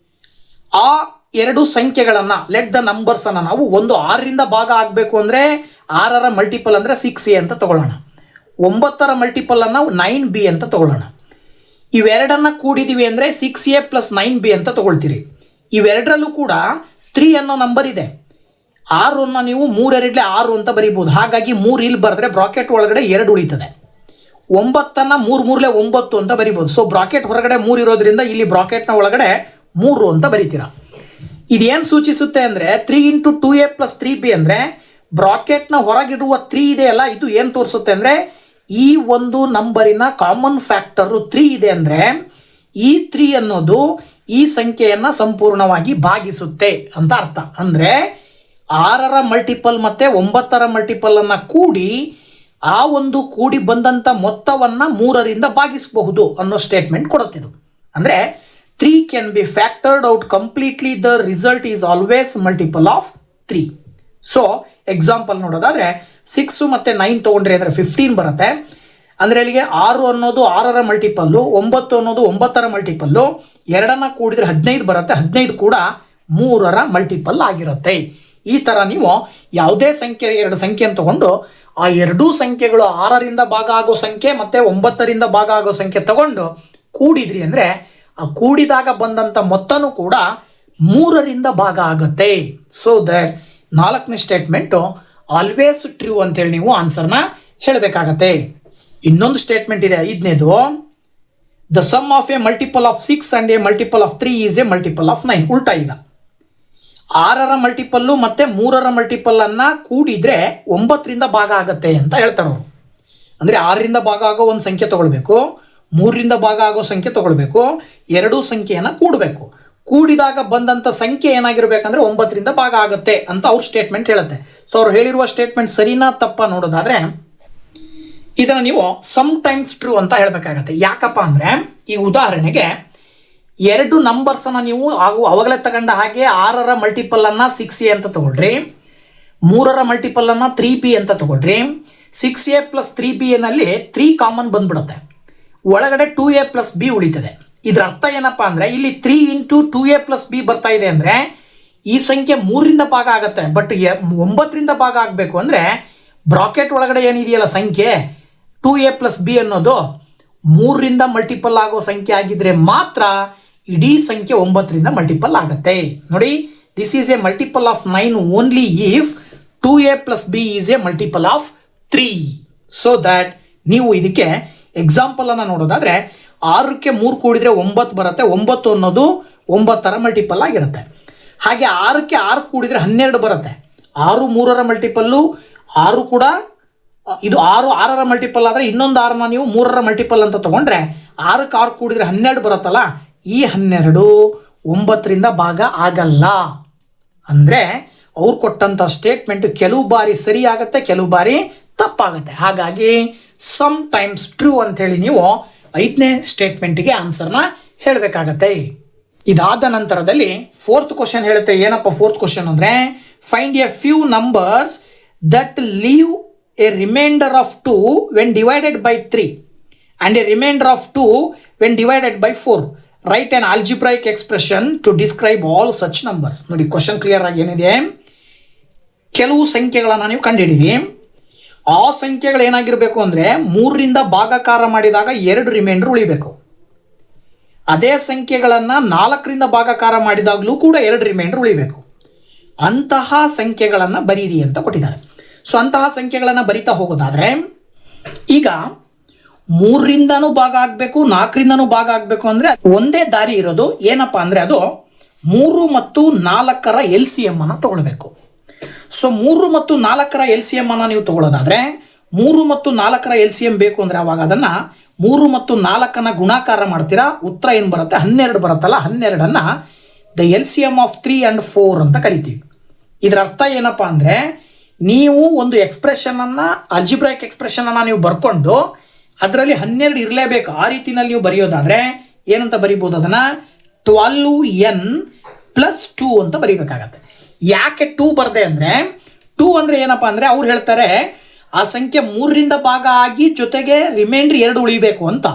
ಆ ಎರಡು ಸಂಖ್ಯೆಗಳನ್ನು ಲೆಟ್ ದ ನಂಬರ್ಸನ್ನು ನಾವು ಒಂದು 6ರಿಂದ ಭಾಗ ಆಗಬೇಕು ಅಂದರೆ 6ರ ಮಲ್ಟಿಪಲ್ ಅಂದರೆ 6a ಅಂತ ತಗೊಳ್ಳೋಣ. 9ರ ಮಲ್ಟಿಪಲನ್ನು ನಾವು 9b ಅಂತ ತಗೊಳ್ಳೋಣ. ಇವೆರಡನ್ನು ಕೂಡಿದ್ದೀವಿ ಅಂದರೆ 6a ಪ್ಲಸ್ 9b ಅಂತ ತಗೊಳ್ತೀರಿ. ಇವೆರಡರಲ್ಲೂ ಕೂಡ 3 ಅನ್ನೋ ನಂಬರ್ ಇದೆ. 6ಅನ್ನು ನೀವು 3 2 6 ಅಂತ ಬರೀಬೋದು. ಹಾಗಾಗಿ 3 ಇಲ್ಲಿ ಬರೆದ್ರೆ ಬ್ರಾಕೆಟ್ ಒಳಗಡೆ 2 ಉಳಿತದೆ. 9ಅನ್ನು 3 3 9 ಅಂತ ಬರಿಬೋದು. ಸೊ ಬ್ರಾಕೆಟ್ ಹೊರಗಡೆ 3 ಇರೋದ್ರಿಂದ ಇಲ್ಲಿ ಬ್ರಾಕೆಟ್ನ ಒಳಗಡೆ 3 ಅಂತ ಬರೀತೀರಾ. ಇದೇನು ಸೂಚಿಸುತ್ತೆ ಅಂದರೆ 3 × 2a ಪ್ಲಸ್ 3b ಅಂದರೆ ಬ್ರಾಕೆಟ್ನ ಹೊರಗಿಡುವ 3 ಇದೆಯಲ್ಲ, ಇದು ಏನು ತೋರಿಸುತ್ತೆ ಅಂದರೆ ಈ ಒಂದು ನಂಬರಿನ ಕಾಮನ್ ಫ್ಯಾಕ್ಟರು 3 ಇದೆ. ಅಂದರೆ ಈ 3 ಅನ್ನೋದು ಈ ಸಂಖ್ಯೆಯನ್ನು ಸಂಪೂರ್ಣವಾಗಿ ಭಾಗಿಸುತ್ತೆ ಅಂತ ಅರ್ಥ. ಅಂದರೆ 6ರ ಮಲ್ಟಿಪಲ್ ಮತ್ತು 9ರ ಮಲ್ಟಿಪಲನ್ನು ಕೂಡಿ ಆ ಒಂದು ಕೂಡಿ ಬಂದಂಥ ಮೊತ್ತವನ್ನು 3ರಿಂದ ಭಾಗಿಸಬಹುದು ಅನ್ನೋ ಸ್ಟೇಟ್ಮೆಂಟ್ ಕೊಡುತ್ತಿದ್ದು. ಅಂದರೆ 3 can be factored out completely. The result is always multiple of 3. So example ನೋಡೋದಾದರೆ 6 ಮತ್ತು 9 ತೊಗೊಂಡ್ರಿ ಅಂದರೆ 15 ಬರುತ್ತೆ. ಅಂದರೆ ಇಲ್ಲಿಗೆ 6 ಅನ್ನೋದು 6ರ ಮಲ್ಟಿಪಲ್ಲು, 9 ಅನ್ನೋದು 9ರ ಮಲ್ಟಿಪಲ್ಲು, ಎರಡನ್ನ ಕೂಡಿದ್ರೆ 15 ಬರುತ್ತೆ. 15 ಕೂಡ 3ರ ಮಲ್ಟಿಪಲ್ ಆಗಿರುತ್ತೆ. ಈ ಥರ ನೀವು ಯಾವುದೇ ಸಂಖ್ಯೆ ಎರಡು ಸಂಖ್ಯೆಯನ್ನು ತಗೊಂಡು ಆ ಎರಡೂ ಸಂಖ್ಯೆಗಳು 6ರಿಂದ ಭಾಗ ಆಗೋ ಸಂಖ್ಯೆ ಮತ್ತು 9ರಿಂದ ಭಾಗ ಆಗೋ ಸಂಖ್ಯೆ ತಗೊಂಡು ಕೂಡಿದ್ರಿ ಅಂದರೆ ಆ ಕೂಡಿದಾಗ ಬಂದಂಥ ಮೊತ್ತನೂ ಕೂಡ 3ರಿಂದ ಭಾಗ ಆಗುತ್ತೆ. ಸೊ ದಟ್ 4ನೇ ಸ್ಟೇಟ್ಮೆಂಟು ಆಲ್ವೇಸ್ ಟ್ರೂ ಅಂತೇಳಿ ನೀವು ಆನ್ಸರ್ನ ಹೇಳಬೇಕಾಗತ್ತೆ. ಇನ್ನೊಂದು ಸ್ಟೇಟ್ಮೆಂಟ್ ಇದೆ, 5ನೇದು, the sum of a multiple of 6 and a multiple of 3 is a multiple of 9. ಉಲ್ಟಾ, ಈಗ 6ರ ಮಲ್ಟಿಪಲ್ಲು ಮತ್ತು 3ರ ಮಲ್ಟಿಪಲ್ಲನ್ನು ಕೂಡಿದರೆ 9ರಿಂದ ಭಾಗ ಆಗುತ್ತೆ ಅಂತ ಹೇಳ್ತಾರೆ ಅವರು. ಅಂದರೆ 6ರಿಂದ ಭಾಗ ಆಗೋ ಒಂದು ಸಂಖ್ಯೆ ತೊಗೊಳ್ಬೇಕು, 3ರಿಂದ ಭಾಗ ಆಗೋ ಸಂಖ್ಯೆ ತೊಗೊಳ್ಬೇಕು, ಎರಡೂ ಸಂಖ್ಯೆಯನ್ನು ಕೂಡಬೇಕು. ಕೂಡಿದಾಗ ಬಂದಂಥ ಸಂಖ್ಯೆ ಏನಾಗಿರ್ಬೇಕಂದ್ರೆ 9ರಿಂದ ಭಾಗ ಆಗುತ್ತೆ ಅಂತ ಅವ್ರ ಸ್ಟೇಟ್ಮೆಂಟ್ ಹೇಳುತ್ತೆ. ಸೊ ಅವ್ರು ಹೇಳಿರುವ ಸ್ಟೇಟ್ಮೆಂಟ್ ಸರಿನಾ ತಪ್ಪ ನೋಡೋದಾದರೆ ಇದನ್ನು ನೀವು ಸಮ್ ಟೈಮ್ಸ್ ಟ್ರೂ ಅಂತ ಹೇಳಬೇಕಾಗತ್ತೆ. ಯಾಕಪ್ಪ ಅಂದರೆ ಈ ಉದಾಹರಣೆಗೆ ಎರಡು ನಂಬರ್ಸನ್ನು ನೀವು ಅವಾಗಲೇ ತಗೊಂಡ ಹಾಗೆ 6ರ ಮಲ್ಟಿಪಲನ್ನು 6a ಅಂತ ತಗೊಳ್ರಿ, 3ರ ಮಲ್ಟಿಪಲನ್ನು 3b ಅಂತ ತಗೊಳ್ರಿ. 6a ಪ್ಲಸ್ 3bನಲ್ಲಿ 3 ಕಾಮನ್ ಬಂದ್ಬಿಡುತ್ತೆ, ಒಳಗಡೆ 2a ಪ್ಲಸ್ b ಉಳಿತದೆ. ಇದರ ಅರ್ಥ ಏನಪ್ಪ ಅಂದರೆ ಇಲ್ಲಿ 3 × 2a ಪ್ಲಸ್ b ಬರ್ತಾ ಇದೆ ಅಂದರೆ ಈ ಸಂಖ್ಯೆ 3ರಿಂದ ಭಾಗ ಆಗುತ್ತೆ. ಬಟ್ 9ರಿಂದ ಭಾಗ ಆಗಬೇಕು ಅಂದರೆ ಬ್ರಾಕೆಟ್ ಒಳಗಡೆ ಏನಿದೆಯಲ್ಲ ಸಂಖ್ಯೆ 2a ಪ್ಲಸ್ b ಅನ್ನೋದು 3ರಿಂದ ಮಲ್ಟಿಪಲ್ ಆಗೋ ಸಂಖ್ಯೆ ಆಗಿದ್ರೆ ಮಾತ್ರ ಇಡೀ ಸಂಖ್ಯೆ 9ರಿಂದ ಮಲ್ಟಿಪಲ್ ಆಗುತ್ತೆ. ನೋಡಿ, this is a multiple of 9 only if 2a plus b is a multiple of 3. So that ನೀವು ಇದಕ್ಕೆ ಎಕ್ಸಾಂಪಲನ್ನು ನೋಡೋದಾದರೆ 6ಕ್ಕೆ 3 ಕೂಡಿದರೆ 9 ಬರುತ್ತೆ. 9 ಅನ್ನೋದು 9ರ ಮಲ್ಟಿಪಲ್ ಆಗಿರುತ್ತೆ. ಹಾಗೆ 6ಕ್ಕೆ 6 ಕೂಡಿದರೆ 12 ಬರುತ್ತೆ. 6 3ರ ಮಲ್ಟಿಪಲ್ಲು, 6 ಕೂಡ ಇದು 6 6ರ ಮಲ್ಟಿಪಲ್ ಆದರೆ ಇನ್ನೊಂದು 6ನ ನೀವು 3ರ ಮಲ್ಟಿಪಲ್ ಅಂತ ತೊಗೊಂಡ್ರೆ 6ಕ್ಕೆ 6 ಕೂಡಿದರೆ 12 ಬರುತ್ತಲ್ಲ. ಈ 12 9ರಿಂದ ಭಾಗ ಆಗಲ್ಲ. ಅಂದರೆ ಅವ್ರು ಕೊಟ್ಟಂಥ ಸ್ಟೇಟ್ಮೆಂಟ್ ಕೆಲವು ಬಾರಿ ಸರಿ ಆಗುತ್ತೆ, ಕೆಲವು ಬಾರಿ ತಪ್ಪಾಗುತ್ತೆ. ಹಾಗಾಗಿ ಸಮ್ ಟೈಮ್ಸ್ ಟ್ರೂ ಅಂಥೇಳಿ ನೀವು 5ನೇ ಸ್ಟೇಟ್ಮೆಂಟಿಗೆ ಆನ್ಸರ್ನ ಹೇಳಬೇಕಾಗತ್ತೆ. ಇದಾದ ನಂತರದಲ್ಲಿ 4th ಕ್ವಶನ್ ಹೇಳುತ್ತೆ. ಏನಪ್ಪ 4th ಕ್ವಶನ್ ಅಂದರೆ, find a few numbers that leave a remainder of 2 when divided by 3 and a remainder of 2 when divided by 4. Write an algebraic expression to describe all such numbers. ನೋಡಿ question clear ಆಗಿ ಏನಿದೆ, ಕೆಲವು ಸಂಖ್ಯೆಗಳನ್ನು ನೀವು ಕಂಡುಹಿಡಿರಿ. ಆ ಸಂಖ್ಯೆಗಳು ಏನಾಗಿರಬೇಕು ಅಂದರೆ 3ರಿಂದ ಭಾಗಾಕಾರ ಮಾಡಿದಾಗ 2 ರಿಮೈಂಡರ್ ಉಳಿಬೇಕು. ಅದೇ ಸಂಖ್ಯೆಗಳನ್ನು 4ರಿಂದ ಭಾಗಾಕಾರ ಮಾಡಿದಾಗಲೂ ಕೂಡ 2 ರಿಮೈಂಡರ್ ಉಳಿಬೇಕು. ಅಂತಹ ಸಂಖ್ಯೆಗಳನ್ನು ಬರೀರಿ ಅಂತ ಕೊಟ್ಟಿದ್ದಾರೆ. ಸೊ ಅಂತಹ ಸಂಖ್ಯೆಗಳನ್ನು ಬರಿತಾ ಹೋಗೋದಾದರೆ ಈಗ 3ರಿಂದನೂ ಭಾಗ ಆಗಬೇಕು, 4ರಿಂದನೂ ಭಾಗ ಆಗಬೇಕು ಅಂದರೆ ಒಂದೇ ದಾರಿ ಇರೋದು. ಏನಪ್ಪ ಅಂದರೆ ಅದು 3 ಮತ್ತು 4ರ LCM ಅನ್ನು ತಗೊಳ್ಬೇಕು. ಸೊ 3 ಮತ್ತು 4ರ LCM ಅನ್ನು ನೀವು ತಗೊಳ್ಳೋದಾದರೆ 3 ಮತ್ತು 4ರ LCM ಬೇಕು ಅಂದರೆ ಅವಾಗ ಅದನ್ನು 3 ಮತ್ತು 4ನ್ನು ಗುಣಾಕಾರ ಮಾಡ್ತೀರಾ. ಉತ್ತರ ಏನು ಬರುತ್ತೆ? 12 ಬರುತ್ತಲ್ಲ. 12ಅನ್ನು ದ LCM ಆಫ್ 3 ಆ್ಯಂಡ್ 4 ಅಂತ ಕರಿತೀವಿ. ಇದರ ಅರ್ಥ ಏನಪ್ಪ ಅಂದರೆ, ನೀವು ಒಂದು ಎಕ್ಸ್ಪ್ರೆಷನನ್ನು, ಅಲ್ಜಿಬ್ರೈಕ್ ಎಕ್ಸ್ಪ್ರೆಷನನ್ನು ನೀವು ಬರ್ಕೊಂಡು ಅದರಲ್ಲಿ 12 ಇರಲೇಬೇಕು. ಆ ರೀತಿಯಲ್ಲಿ ನೀವು ಬರೆಯೋದಾದರೆ ಏನಂತ ಬರಿಬೋದು? ಅದನ್ನು 12n + 2 ಅಂತ ಬರೀಬೇಕಾಗತ್ತೆ. ಯಾಕೆ 2 ಬರದೆ ಅಂದರೆ, 2 ಅಂದರೆ ಏನಪ್ಪ ಅಂದರೆ ಅವ್ರು ಹೇಳ್ತಾರೆ ಆ ಸಂಖ್ಯೆ 3ರಿಂದ ಭಾಗ ಆಗಿ ಜೊತೆಗೆ ರಿಮೈಂಡ್ರ್ 2 ಉಳಿಬೇಕು ಅಂತ.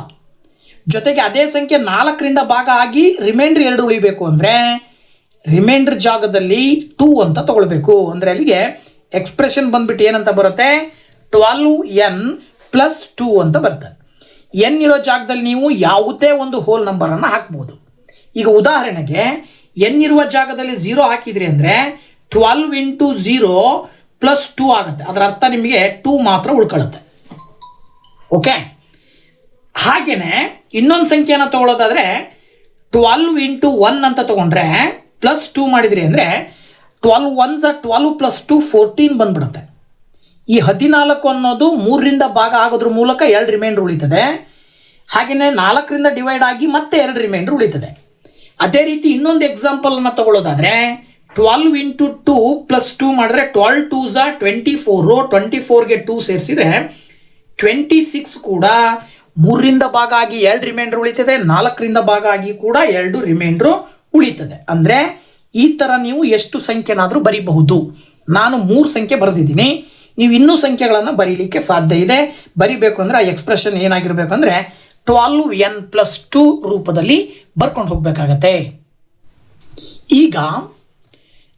ಜೊತೆಗೆ ಅದೇ ಸಂಖ್ಯೆ 4ರಿಂದ ಭಾಗ ಆಗಿ ರಿಮೈಂಡ್ರ್ 2 ಉಳಿಬೇಕು ಅಂದರೆ ರಿಮೈಂಡ್ರ್ ಜಾಗದಲ್ಲಿ 2 ಅಂತ ತಗೊಳ್ಬೇಕು. ಅಂದರೆ ಅಲ್ಲಿಗೆ ಎಕ್ಸ್ಪ್ರೆಷನ್ ಬಂದ್ಬಿಟ್ಟು ಏನಂತ ಬರುತ್ತೆ? 12n + 2 ಅಂತ ಬರ್ತದೆ. ಎನ್ ಇರೋ ಜಾಗದಲ್ಲಿ ನೀವು ಯಾವುದೇ ಒಂದು ಹೋಲ್ ನಂಬರನ್ನು ಹಾಕ್ಬೋದು. ಈಗ ಉದಾಹರಣೆಗೆ ಎನ್ ಇರುವ ಜಾಗದಲ್ಲಿ 0 ಹಾಕಿದ್ರಿ ಅಂದರೆ 12 × 0 + 2 ಆಗುತ್ತೆ. ಅದರ ಅರ್ಥ ನಿಮಗೆ 2 ಮಾತ್ರ ಉಳ್ಕೊಳ್ಳುತ್ತೆ. ಓಕೆ. ಹಾಗೆಯೇ ಇನ್ನೊಂದು ಸಂಖ್ಯೆಯನ್ನು ತಗೊಳ್ಳೋದಾದರೆ 12 × 1 ಅಂತ ತಗೊಂಡ್ರೆ +2 ಮಾಡಿದ್ರಿ ಅಂದರೆ 12 1s 12 + 2 14 ಬಂದ್ಬಿಡುತ್ತೆ. ಈ 14 ಅನ್ನೋದು 3ರಿಂದ ಭಾಗ ಆಗೋದ್ರ ಮೂಲಕ 2 ರಿಮೈಂಡರ್ ಉಳಿತದೆ. ಹಾಗೆಯೇ 4ರಿಂದ ಡಿವೈಡ್ ಆಗಿ ಮತ್ತೆ 2 ರಿಮೈಂಡರ್ ಉಳಿತದೆ. ಅದೇ ರೀತಿ ಇನ್ನೊಂದು ಎಕ್ಸಾಂಪಲನ್ನು ತಗೊಳ್ಳೋದಾದರೆ 12 × 2 + 2 ಮಾಡಿದ್ರೆ 12 2s 24. 24ಗೆ 2 ಸೇರಿಸಿದರೆ 26 ಕೂಡ 3ರಿಂದ ಭಾಗ ಆಗಿ 2 ರಿಮೈಂಡರ್ ಉಳಿತದೆ. 4ರಿಂದ ಭಾಗ ಆಗಿ ಕೂಡ 2 ರಿಮೈಂಡ್ರು ಉಳಿತದೆ. ಅಂದರೆ ಈ ಥರ ನೀವು ಎಷ್ಟು ಸಂಖ್ಯೆನಾದರೂ ಬರೀಬಹುದು. ನಾನು 3 ಸಂಖ್ಯೆ ಬರೆದಿದ್ದೀನಿ. ನೀವು ಇನ್ನೂ ಸಂಖ್ಯೆಗಳನ್ನು ಬರೀಲಿಕ್ಕೆ ಸಾಧ್ಯ ಇದೆ. ಬರಿಬೇಕು ಅಂದರೆ ಆ ಎಕ್ಸ್ಪ್ರೆಷನ್ ಏನಾಗಿರಬೇಕು ಅಂದರೆ 12n + 2 ರೂಪದಲ್ಲಿ ಬರ್ಕೊಂಡು ಹೋಗಬೇಕಾಗತ್ತೆ. ಈಗ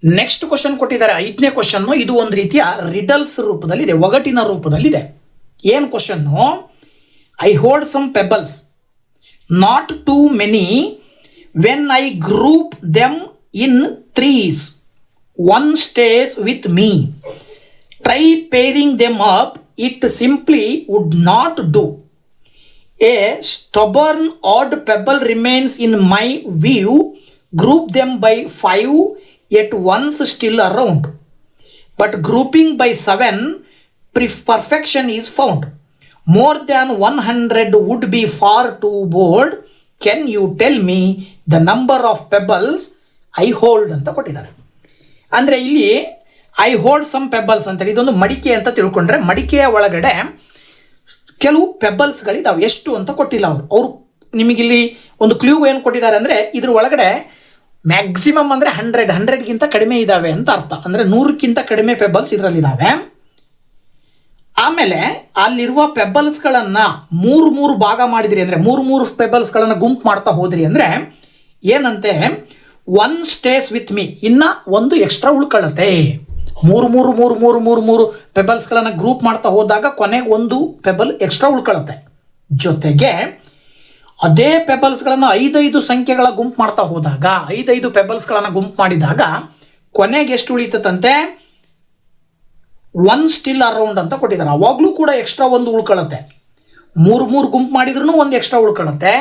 ನೆಕ್ಸ್ಟ್ ಕ್ವಶನ್ ಕೊಟ್ಟಿದ್ದಾರೆ, 5ನೇ ಕ್ವಶನ್ನು. ಇದು ಒಂದು ರೀತಿಯ ರಿಡಲ್ಸ್ ರೂಪದಲ್ಲಿದೆ, ಒಗಟಿನ ರೂಪದಲ್ಲಿದೆ. ಏನು question? I hold some pebbles, not too many. When I group them in 3s, 1 stays with me. Try pairing them up, it simply would not do. A stubborn odd pebble remains in my view. Group them by 5, yet one's still around. But grouping by 7, perfection is found. More than 100 would be far too bold. Can you tell me the number of pebbles I hold ಅಂತ ಕೊಟ್ಟಿದ್ದಾರೆ. ಅಂದರೆ ಇಲ್ಲಿ I hold some pebbles ಅಂತೇಳಿ ಇದೊಂದು ಮಡಿಕೆ ಅಂತ ತಿಳ್ಕೊಂಡ್ರೆ, ಮಡಿಕೆಯ ಒಳಗಡೆ ಕೆಲವು ಪೆಬಲ್ಸ್ಗಳಿದ್ದಾವೆ. ಎಷ್ಟು ಅಂತ ಕೊಟ್ಟಿಲ್ಲ ಅವರು ನಿಮಗಿಲ್ಲಿ ಒಂದು ಕ್ಲೂ ಏನು ಕೊಟ್ಟಿದ್ದಾರೆ ಅಂದರೆ ಇದ್ರ ಒಳಗಡೆ ಮ್ಯಾಕ್ಸಿಮಮ್ ಅಂದರೆ 100ಗಿಂತ ಕಡಿಮೆ ಇದ್ದಾವೆ ಅಂತ ಅರ್ಥ. ಅಂದರೆ 100ಕ್ಕಿಂತ ಕಡಿಮೆ ಪೆಬಲ್ಸ್ ಇದರಲ್ಲಿದ್ದಾವೆ. ಆಮೇಲೆ ಅಲ್ಲಿರುವ ಪೆಬಲ್ಸ್ಗಳನ್ನು 3 ಭಾಗ ಮಾಡಿದ್ರಿ ಅಂದರೆ 3 ಪೆಬಲ್ಸ್ಗಳನ್ನು ಗುಂಪು ಮಾಡ್ತಾ ಹೋದ್ರಿ ಅಂದರೆ ಏನಂತೆ, 1 stays with me, ಇನ್ನು ಒಂದು ಎಕ್ಸ್ಟ್ರಾ ಉಳ್ಕೊಳ್ಳುತ್ತೆ. 3 ಪೆಬಲ್ಸ್ಗಳನ್ನು ಗ್ರೂಪ್ ಮಾಡ್ತಾ ಹೋದಾಗ ಕೊನೆಗೆ ಒಂದು ಪೆಬಲ್ ಎಕ್ಸ್ಟ್ರಾ ಉಳ್ಕೊಳ್ಳುತ್ತೆ. ಜೊತೆಗೆ ಅದೇ ಪೆಬಲ್ಸ್ಗಳನ್ನು 5 ಸಂಖ್ಯೆಗಳ ಗುಂಪು ಮಾಡ್ತಾ ಹೋದಾಗ 5 ಪೆಬಲ್ಸ್ಗಳನ್ನು ಗುಂಪು ಮಾಡಿದಾಗ ಕೊನೆಗೆ ಎಷ್ಟು ಉಳಿತದಂತೆ? 1 ಸ್ಟಿಲ್ ಅರೌಂಡ್ ಅಂತ ಕೊಟ್ಟಿದ್ದಾರೆ. ಅವಾಗಲೂ ಕೂಡ ಎಕ್ಸ್ಟ್ರಾ ಒಂದು ಉಳ್ಕೊಳ್ಳುತ್ತೆ. ಮೂರು ಗುಂಪು ಮಾಡಿದ್ರೂ ಒಂದು ಎಕ್ಸ್ಟ್ರಾ ಉಳ್ಕೊಳ್ಳುತ್ತೆ,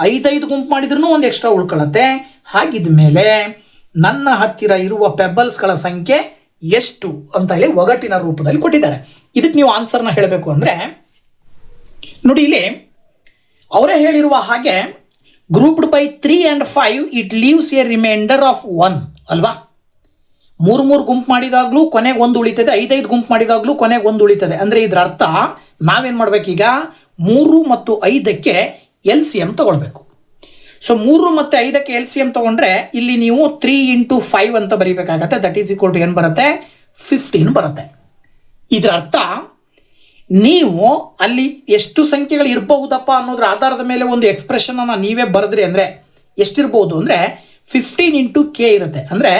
5 ಗುಂಪು ಮಾಡಿದ್ರೂ ಒಂದು ಎಕ್ಸ್ಟ್ರಾ ಉಳ್ಕೊಳ್ಳುತ್ತೆ. ಹಾಗಿದ ಮೇಲೆ ನನ್ನ ಹತ್ತಿರ ಇರುವ ಪೆಬಲ್ಸ್ಗಳ ಸಂಖ್ಯೆ ಎಷ್ಟು ಅಂತ ಹೇಳಿ ಒಗಟಿನ ರೂಪದಲ್ಲಿ ಕೊಟ್ಟಿದ್ದಾರೆ. ಇದಕ್ಕೆ ನೀವು ಆನ್ಸರ್ನ ಹೇಳಬೇಕು ಅಂದರೆ ನೋಡಿ, ಇಲ್ಲಿ ಅವರೇ ಹೇಳಿರುವ ಹಾಗೆ grouped by 3 and 5 it leaves a remainder of 1 ಅಲ್ವಾ. 3 ಗುಂಪು ಮಾಡಿದಾಗಲೂ ಕೊನೆಗೆ 1 ಉಳಿತದೆ, 5 ಗುಂಪು ಮಾಡಿದಾಗಲೂ ಕೊನೆಗೆ 1 ಉಳಿತದೆ. ಅಂದರೆ ಇದರ ಅರ್ಥ ನಾವೇನು ಮಾಡಬೇಕೀಗ, 3 ಮತ್ತು 5ಕ್ಕೆ LCM ತಗೊಳ್ಬೇಕು. ಸೊ 3 ಮತ್ತು 5ಕ್ಕೆ LCM ತಗೊಂಡ್ರೆ ಇಲ್ಲಿ ನೀವು 3 into 5 ಅಂತ ಬರೀಬೇಕಾಗತ್ತೆ. ದಟ್ ಈಸ್ ಈಕ್ವಲ್ ಟು ಏನು ಬರುತ್ತೆ, 15 ಬರುತ್ತೆ. ಇದರ ಅರ್ಥ ನೀವು ಅಲ್ಲಿ ಎಷ್ಟು ಸಂಖ್ಯೆಗಳು ಇರಬಹುದಪ್ಪ ಅನ್ನೋದ್ರ ಆಧಾರದ ಮೇಲೆ ಒಂದು ಎಕ್ಸ್ಪ್ರೆಷನನ್ನು ನೀವೇ ಬರೆದ್ರಿ ಅಂದರೆ ಎಷ್ಟಿರ್ಬೋದು ಅಂದರೆ 15 into k ಇರುತ್ತೆ. ಅಂದರೆ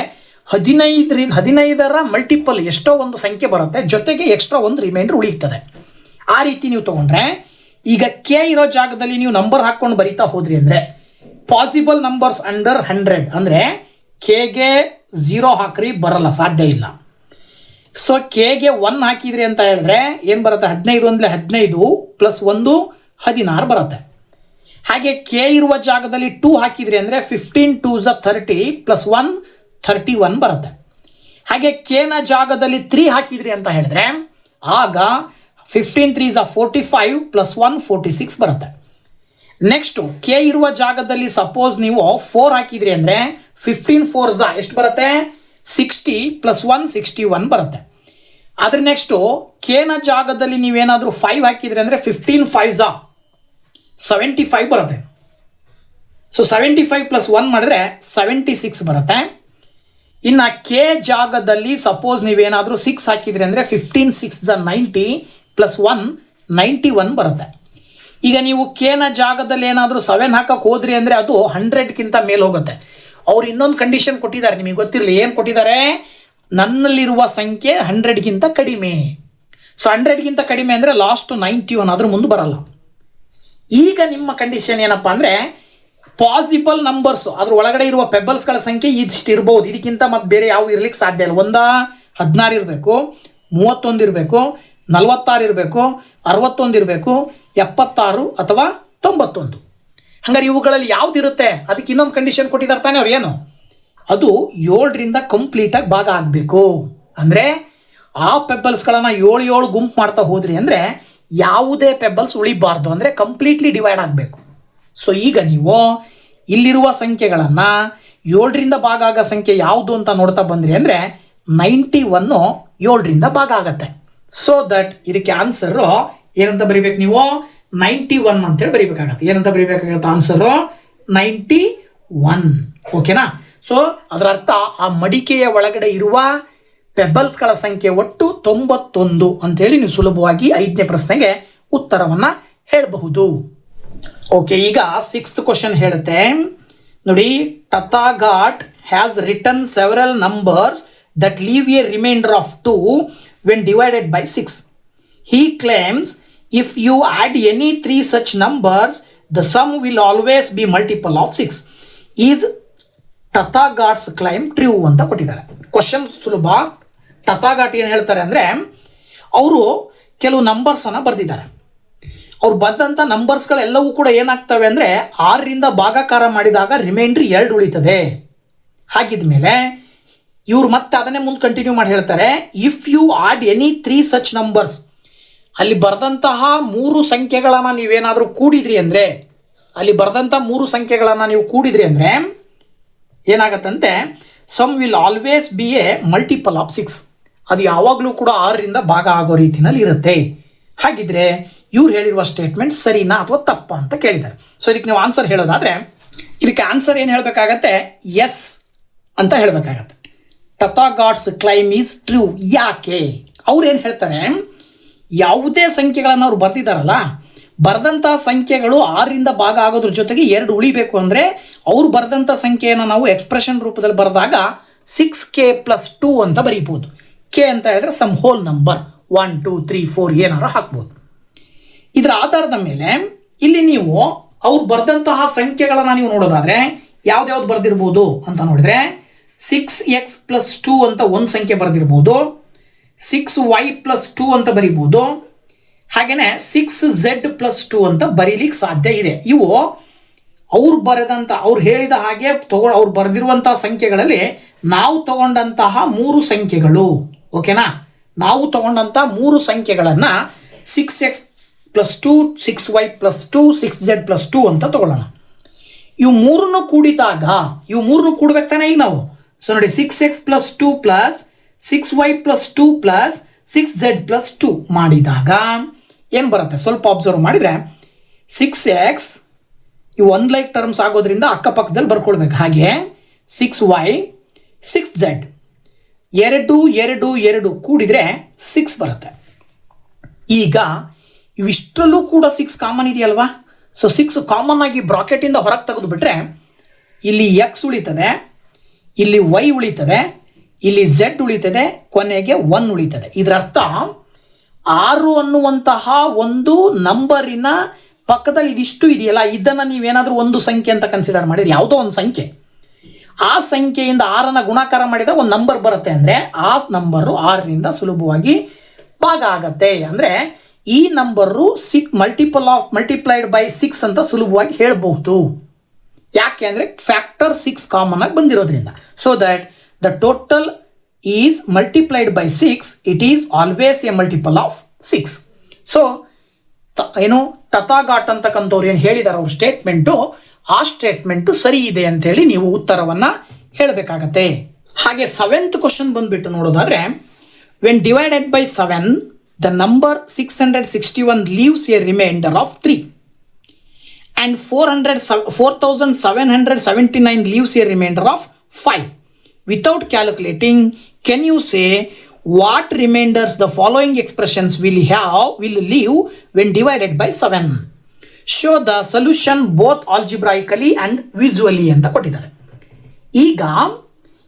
15ರ ಮಲ್ಟಿಪಲ್ ಎಷ್ಟೋ ಒಂದು ಸಂಖ್ಯೆ ಬರುತ್ತೆ, ಜೊತೆಗೆ ಎಕ್ಸ್ಟ್ರಾ ಒಂದು ರಿಮೈಂಡರ್ ಉಳಿಯುತ್ತದೆ. ಆ ರೀತಿ ನೀವು ತೊಗೊಂಡ್ರೆ ಈಗ ಕೆ ಇರೋ ಜಾಗದಲ್ಲಿ ನೀವು ನಂಬರ್ ಹಾಕ್ಕೊಂಡು ಬರಿತಾ ಹೋದ್ರಿ ಅಂದರೆ ಪಾಸಿಬಲ್ ನಂಬರ್ಸ್ ಅಂಡರ್ 100 ಅಂದರೆ ಕೆಗೆ 0 ಹಾಕ್ರಿ ಬರಲ್ಲ, ಸಾಧ್ಯ ಇಲ್ಲ. ಸೊ ಕೆಗೆ 1 ಹಾಕಿದ್ರಿ ಅಂತ ಹೇಳಿದ್ರೆ ಏನು ಬರುತ್ತೆ, 15 ಅಂದರೆ 15 ಪ್ಲಸ್ 1 16 ಬರುತ್ತೆ. ಹಾಗೆ ಕೆ ಇರುವ ಜಾಗದಲ್ಲಿ 2 ಹಾಕಿದ್ರಿ ಅಂದರೆ 15 2s 30 ಪ್ಲಸ್ 1 31 ಬರುತ್ತೆ. ಹಾಗೆ ಕೆನ ಜಾಗದಲ್ಲಿ 3 ಹಾಕಿದ್ರಿ ಅಂತ ಹೇಳಿದ್ರೆ ಆಗ 15 3s 45 ಪ್ಲಸ್ 1 46 ಬರುತ್ತೆ. ನೆಕ್ಸ್ಟು ಕೆ ಇರುವ ಜಾಗದಲ್ಲಿ ಸಪೋಸ್ ನೀವು 4 ಹಾಕಿದ್ರಿ ಅಂದರೆ 15 4s ಎಷ್ಟು ಬರುತ್ತೆ, 60 ಪ್ಲಸ್ 1 61 ಬರುತ್ತೆ. ಅದ್ರ ನೆಕ್ಸ್ಟು ಕೆನ ಜಾಗದಲ್ಲಿ ನೀವೇನಾದರೂ 5 ಹಾಕಿದ್ರಿ ಅಂದರೆ 15 5s 75 ಬರುತ್ತೆ. ಸೊ 75 ಪ್ಲಸ್ 1 ಮಾಡಿದ್ರೆ 76 ಬರುತ್ತೆ. ಇನ್ನು ಕೆ ಜಾಗದಲ್ಲಿ ಸಪೋಸ್ ನೀವೇನಾದರೂ 6 ಹಾಕಿದ್ರಿ ಅಂದರೆ 15 6s 90 ಪ್ಲಸ್ 1 91 ಬರುತ್ತೆ. ಈಗ ನೀವು ಕೆನ ಜಾಗದಲ್ಲಿ ಏನಾದರೂ 7 ಹಾಕಕ್ಕೆ ಹೋದ್ರಿ ಅಂದರೆ ಅದು 100ಕ್ಕಿಂತ ಮೇಲೆ ಹೋಗುತ್ತೆ. ಅವ್ರು ಇನ್ನೊಂದು ಕಂಡೀಷನ್ ಕೊಟ್ಟಿದ್ದಾರೆ, ನಿಮಗೆ ಗೊತ್ತಿರಲಿ ಏನು ಕೊಟ್ಟಿದ್ದಾರೆ, ನನ್ನಲ್ಲಿರುವ ಸಂಖ್ಯೆ 100ಗಿಂತ ಕಡಿಮೆ. ಸೊ 100ಗಿಂತ ಕಡಿಮೆ ಅಂದರೆ ಲಾಸ್ಟ್ 91, ಅದ್ರ ಮುಂದೆ ಬರಲ್ಲ. ಈಗ ನಿಮ್ಮ ಕಂಡೀಷನ್ ಏನಪ್ಪ ಅಂದರೆ ಪಾಸಿಬಲ್ ನಂಬರ್ಸು ಅದ್ರ ಒಳಗಡೆ ಇರುವ ಪೆಬಲ್ಸ್ಗಳ ಸಂಖ್ಯೆ ಇಷ್ಟು ಇರ್ಬೋದು, ಇದಕ್ಕಿಂತ ಮತ್ತು ಬೇರೆ ಯಾವ ಇರ್ಲಿಕ್ಕೆ ಸಾಧ್ಯ ಇಲ್ಲ. 16 ಇರಬೇಕು, 31 ಇರಬೇಕು, 46 ಇರಬೇಕು, 61 ಇರಬೇಕು, 76 ಅಥವಾ 91. ಹಂಗಾರೆ ಇವುಗಳಲ್ಲಿ ಯಾವುದಿರುತ್ತೆ, ಅದಕ್ಕೆ ಇನ್ನೊಂದು ಕಂಡೀಷನ್ ಕೊಟ್ಟಿದ್ದಾರೆ ತಾನೆ ಅವ್ರು, ಏನು ಅದು 7ರಿಂದ ಕಂಪ್ಲೀಟಾಗಿ ಭಾಗ ಆಗಬೇಕು. ಅಂದರೆ ಆ ಪೆಬಲ್ಸ್ಗಳನ್ನು 7 ಗುಂಪು ಮಾಡ್ತಾ ಹೋದ್ರಿ ಅಂದರೆ ಯಾವುದೇ ಪೆಬಲ್ಸ್ ಉಳಿಬಾರ್ದು, ಅಂದರೆ ಕಂಪ್ಲೀಟ್ಲಿ ಡಿವೈಡ್ ಆಗಬೇಕು. ಸೊ ಈಗ ನೀವು ಇಲ್ಲಿರುವ ಸಂಖ್ಯೆಗಳನ್ನು 7ರಿಂದ ಭಾಗ ಆಗೋ ಸಂಖ್ಯೆ ಯಾವುದು ಅಂತ ನೋಡ್ತಾ ಬಂದ್ರಿ ಅಂದರೆ 91 7ರಿಂದ ಭಾಗ ಆಗತ್ತೆ. ಸೊ ದಟ್ ಇದಕ್ಕೆ ಆನ್ಸರು ಏನಂತ ಬರೀಬೇಕು, ನೀವು 91 ಅಂತೇಳಿ ಬರೀಬೇಕಾಗತ್ತೆ. ಏನಂತ ಬರೀಬೇಕಾಗತ್ತೆ ಆನ್ಸರು 91. ಓಕೆನಾ. ಸೊ ಅದರ ಅರ್ಥ ಆ ಮಡಿಕೆಯ ಒಳಗಡೆ ಇರುವ ಪೆಬಲ್ಸ್ಗಳ ಸಂಖ್ಯೆ ಒಟ್ಟು 91 ಅಂತೇಳಿ ನೀವು ಸುಲಭವಾಗಿ 5ನೇ ಪ್ರಶ್ನೆಗೆ ಉತ್ತರವನ್ನು ಹೇಳಬಹುದು. ಓಕೆ, ಈಗ 6th ಕ್ವಶನ್ ಹೇಳುತ್ತೆ ನೋಡಿ, Tathagat has written several numbers that leave a remainder of 2 when divided by 6. He claims if you add any 3 such numbers, the sum will always be multiple of 6. Is Tathagat's claim true ಅಂತ ಕೊಟ್ಟಿದ್ದಾರೆ. Question ಸುಲಭ. ಟಥಾಗಾಟ್ ಏನು ಹೇಳ್ತಾರೆ ಅಂದರೆ ಅವರು ಕೆಲವು ನಂಬರ್ಸನ್ನು ಬರೆದಿದ್ದಾರೆ. ಅವ್ರು ಬಂದಂಥ ನಂಬರ್ಸ್ಗಳೆಲ್ಲವೂ ಕೂಡ ಏನಾಗ್ತವೆ ಅಂದರೆ 6ರಿಂದ ಭಾಗಾಕಾರ ಮಾಡಿದಾಗ ರಿಮೈಂಡ್ರ್ 2 ಉಳಿತದೆ. ಹಾಗಿದ ಮೇಲೆ ಇವ್ರು ಮತ್ತೆ ಅದನ್ನೇ ಮುಂದೆ ಕಂಟಿನ್ಯೂ ಮಾಡಿ ಹೇಳ್ತಾರೆ, if you add any 3 such numbers, ಅಲ್ಲಿ ಬರೆದಂತಹ 3 ಸಂಖ್ಯೆಗಳನ್ನು ನೀವೇನಾದರೂ ಕೂಡಿದ್ರಿ ಅಂದರೆ, ಅಲ್ಲಿ ಬರೆದಂಥ 3 ಸಂಖ್ಯೆಗಳನ್ನು ನೀವು ಕೂಡಿದ್ರಿ ಅಂದರೆ ಏನಾಗತ್ತಂತೆ, sum will always be a multiple of 6. ಅದು ಯಾವಾಗಲೂ ಕೂಡ 6ರಿಂದ ಭಾಗ ಆಗೋ ರೀತಿಯಲ್ಲಿ ಇರುತ್ತೆ. ಹಾಗಿದ್ರೆ ಇವ್ರು ಹೇಳಿರುವ ಸ್ಟೇಟ್ಮೆಂಟ್ ಸರಿನಾ ಅಥವಾ ತಪ್ಪ ಅಂತ ಕೇಳಿದ್ದಾರೆ. ಸೊ ಇದಕ್ಕೆ ನೀವು ಆನ್ಸರ್ ಹೇಳೋದಾದರೆ ಇದಕ್ಕೆ ಆನ್ಸರ್ ಏನು ಹೇಳಬೇಕಾಗತ್ತೆ, ಎಸ್ ಅಂತ ಹೇಳಬೇಕಾಗತ್ತೆ. ಟಥಾಗಾಟ್ಸ್ ಕ್ಲೈಮ್ ಈಸ್ ಟ್ರೂ. ಯಾಕೆ? ಅವ್ರು ಏನು ಹೇಳ್ತಾರೆ, ಯಾವುದೇ ಸಂಖ್ಯೆಗಳನ್ನು ಅವ್ರು ಬರೆದಿದ್ದಾರಲ್ಲ, ಬರೆದಂಥ ಸಂಖ್ಯೆಗಳು 6ರಿಂದ ಭಾಗ ಆಗೋದ್ರ ಜೊತೆಗೆ 2 ಉಳಿಬೇಕು ಅಂದರೆ ಅವ್ರು ಬರೆದಂಥ ಸಂಖ್ಯೆಯನ್ನು ನಾವು ಎಕ್ಸ್ಪ್ರೆಷನ್ ರೂಪದಲ್ಲಿ ಬರೆದಾಗ 6k + 2 ಅಂತ ಬರೀಬೋದು. ಕೆ ಅಂತ ಹೇಳಿದ್ರೆ ಸಮ್ ಹೋಲ್ ನಂಬರ್ 1 2 3 4 ಏನಾರು ಹಾಕ್ಬೋದು. ಇದರ ಆಧಾರದ ಮೇಲೆ ಇಲ್ಲಿ ನೀವು ಅವ್ರು ಬರೆದಂತಹ ಸಂಖ್ಯೆಗಳನ್ನು ನೀವು ನೋಡೋದಾದರೆ ಯಾವ್ದು ಬರೆದಿರ್ಬೋದು ಅಂತ ನೋಡಿದ್ರೆ 6x + 2 ಅಂತ ಒಂದು ಸಂಖ್ಯೆ ಬರೆದಿರ್ಬೋದು, 6y + 2 ಅಂತ ಬರೀಬೋದು, ಹಾಗೆಯೇ 6z+2 ಅಂತ ಬರೀಲಿಕ್ಕೆ ಸಾಧ್ಯ ಇದೆ. ಇವು ಅವ್ರು ಹೇಳಿದ ಹಾಗೆ ಅವ್ರು ಬರೆದಿರುವಂತಹ ಸಂಖ್ಯೆಗಳಲ್ಲಿ ನಾವು ತಗೊಂಡಂತಹ 3 ಸಂಖ್ಯೆಗಳು. ಓಕೆನಾ? ನಾವು ತಗೊಂಡಂತಹ 3 ಸಂಖ್ಯೆಗಳನ್ನು 6x+2, 6y+2, 6z+2 ಅಂತ ತಗೊಳ್ಳೋಣ. ಇವು ಮೂರನ್ನು ಕೂಡಿದಾಗ ಕೂಡಬೇಕು ತಾನೆ ಈಗ ನಾವು. ಸೊ ನೋಡಿ, 6x+2 + 6y+2 + 6z+2 ಮಾಡಿದಾಗ ಏನು ಬರುತ್ತೆ ಸ್ವಲ್ಪ ಅಬ್ಸರ್ವ್ ಮಾಡಿದರೆ 6x ಇವು ಒಂದು ಲೈಕ್ ಟರ್ಮ್ಸ್ ಆಗೋದ್ರಿಂದ ಅಕ್ಕಪಕ್ಕದಲ್ಲಿ ಬರ್ಕೊಳ್ಬೇಕು. ಹಾಗೆ 6y 6z 2 2 2 ಕೂಡಿದರೆ 6 ಬರುತ್ತೆ. ಈಗ ಇವಿಷ್ಟರಲ್ಲೂ ಕೂಡ 6 ಕಾಮನ್ ಇದೆಯಲ್ವಾ? ಸೊ 6 ಕಾಮನ್ ಆಗಿ ಬ್ರಾಕೆಟಿಂದ ಹೊರಗೆ ತೆಗೆದು ಬಿಟ್ರೆ ಇಲ್ಲಿ x ಉಳಿತದೆ, ಇಲ್ಲಿ y ಉಳಿತದೆ, ಇಲ್ಲಿ z ಉಳಿತದೆ, ಕೊನೆಗೆ 1 ಉಳಿತದೆ. ಇದರ ಅರ್ಥ 6 ಅನ್ನುವಂತಹ ಒಂದು ನಂಬರಿನ ಪಕ್ಕದಲ್ಲಿ ಇದಿಷ್ಟು ಇದೆಯಲ್ಲ, ಇದನ್ನು ನೀವೇನಾದರೂ ಒಂದು ಸಂಖ್ಯೆ ಅಂತ ಕನ್ಸಿಡರ್ ಮಾಡಿದ್ರೆ, ಯಾವುದೋ ಒಂದು ಸಂಖ್ಯೆ, ಆ ಸಂಖ್ಯೆಯಿಂದ 6ನ್ನು ಗುಣಾಕಾರ ಮಾಡಿದಾಗ ಒಂದು ನಂಬರ್ ಬರುತ್ತೆ ಅಂದರೆ ಆ ನಂಬರು 6ರಿಂದ ಸುಲಭವಾಗಿ ಭಾಗ ಆಗತ್ತೆ. ಅಂದರೆ ಈ ನಂಬರು ಮಲ್ಟಿಪ್ಲೈಡ್ ಬೈ 6 ಅಂತ ಸುಲಭವಾಗಿ ಹೇಳ್ಬಹುದು. ಯಾಕೆ ಅಂದರೆ ಫ್ಯಾಕ್ಟರ್ 6 ಕಾಮನ್ ಆಗಿ ಬಂದಿರೋದ್ರಿಂದ. So that the total is multiplied by 6, it is always A multiple of 6. So ಏನು ತಥಾಘಾಟ್ ಅಂತಕ್ಕಂಥವ್ರು ಏನು ಹೇಳಿದಾರೆ ಅವ್ರ ಸ್ಟೇಟ್ಮೆಂಟು, ಆ ಸ್ಟೇಟ್ಮೆಂಟು ಸರಿ ಇದೆ ಅಂತೇಳಿ ನೀವು ಉತ್ತರವನ್ನು ಹೇಳಬೇಕಾಗತ್ತೆ. ಹಾಗೆ 7th ಕ್ವಶನ್ ಬಂದುಬಿಟ್ಟು ನೋಡೋದಾದರೆ, when divided by 7 the number 661 leaves a remainder of 3 and 4779 leaves a remainder of 5. Without calculating, can you say what remainders the following expressions will leave when divided by 7? Show the solution both algebraically and visually ಅಂತ ಕೊಟ್ಟಿದ್ದಾರೆ. ಈಗ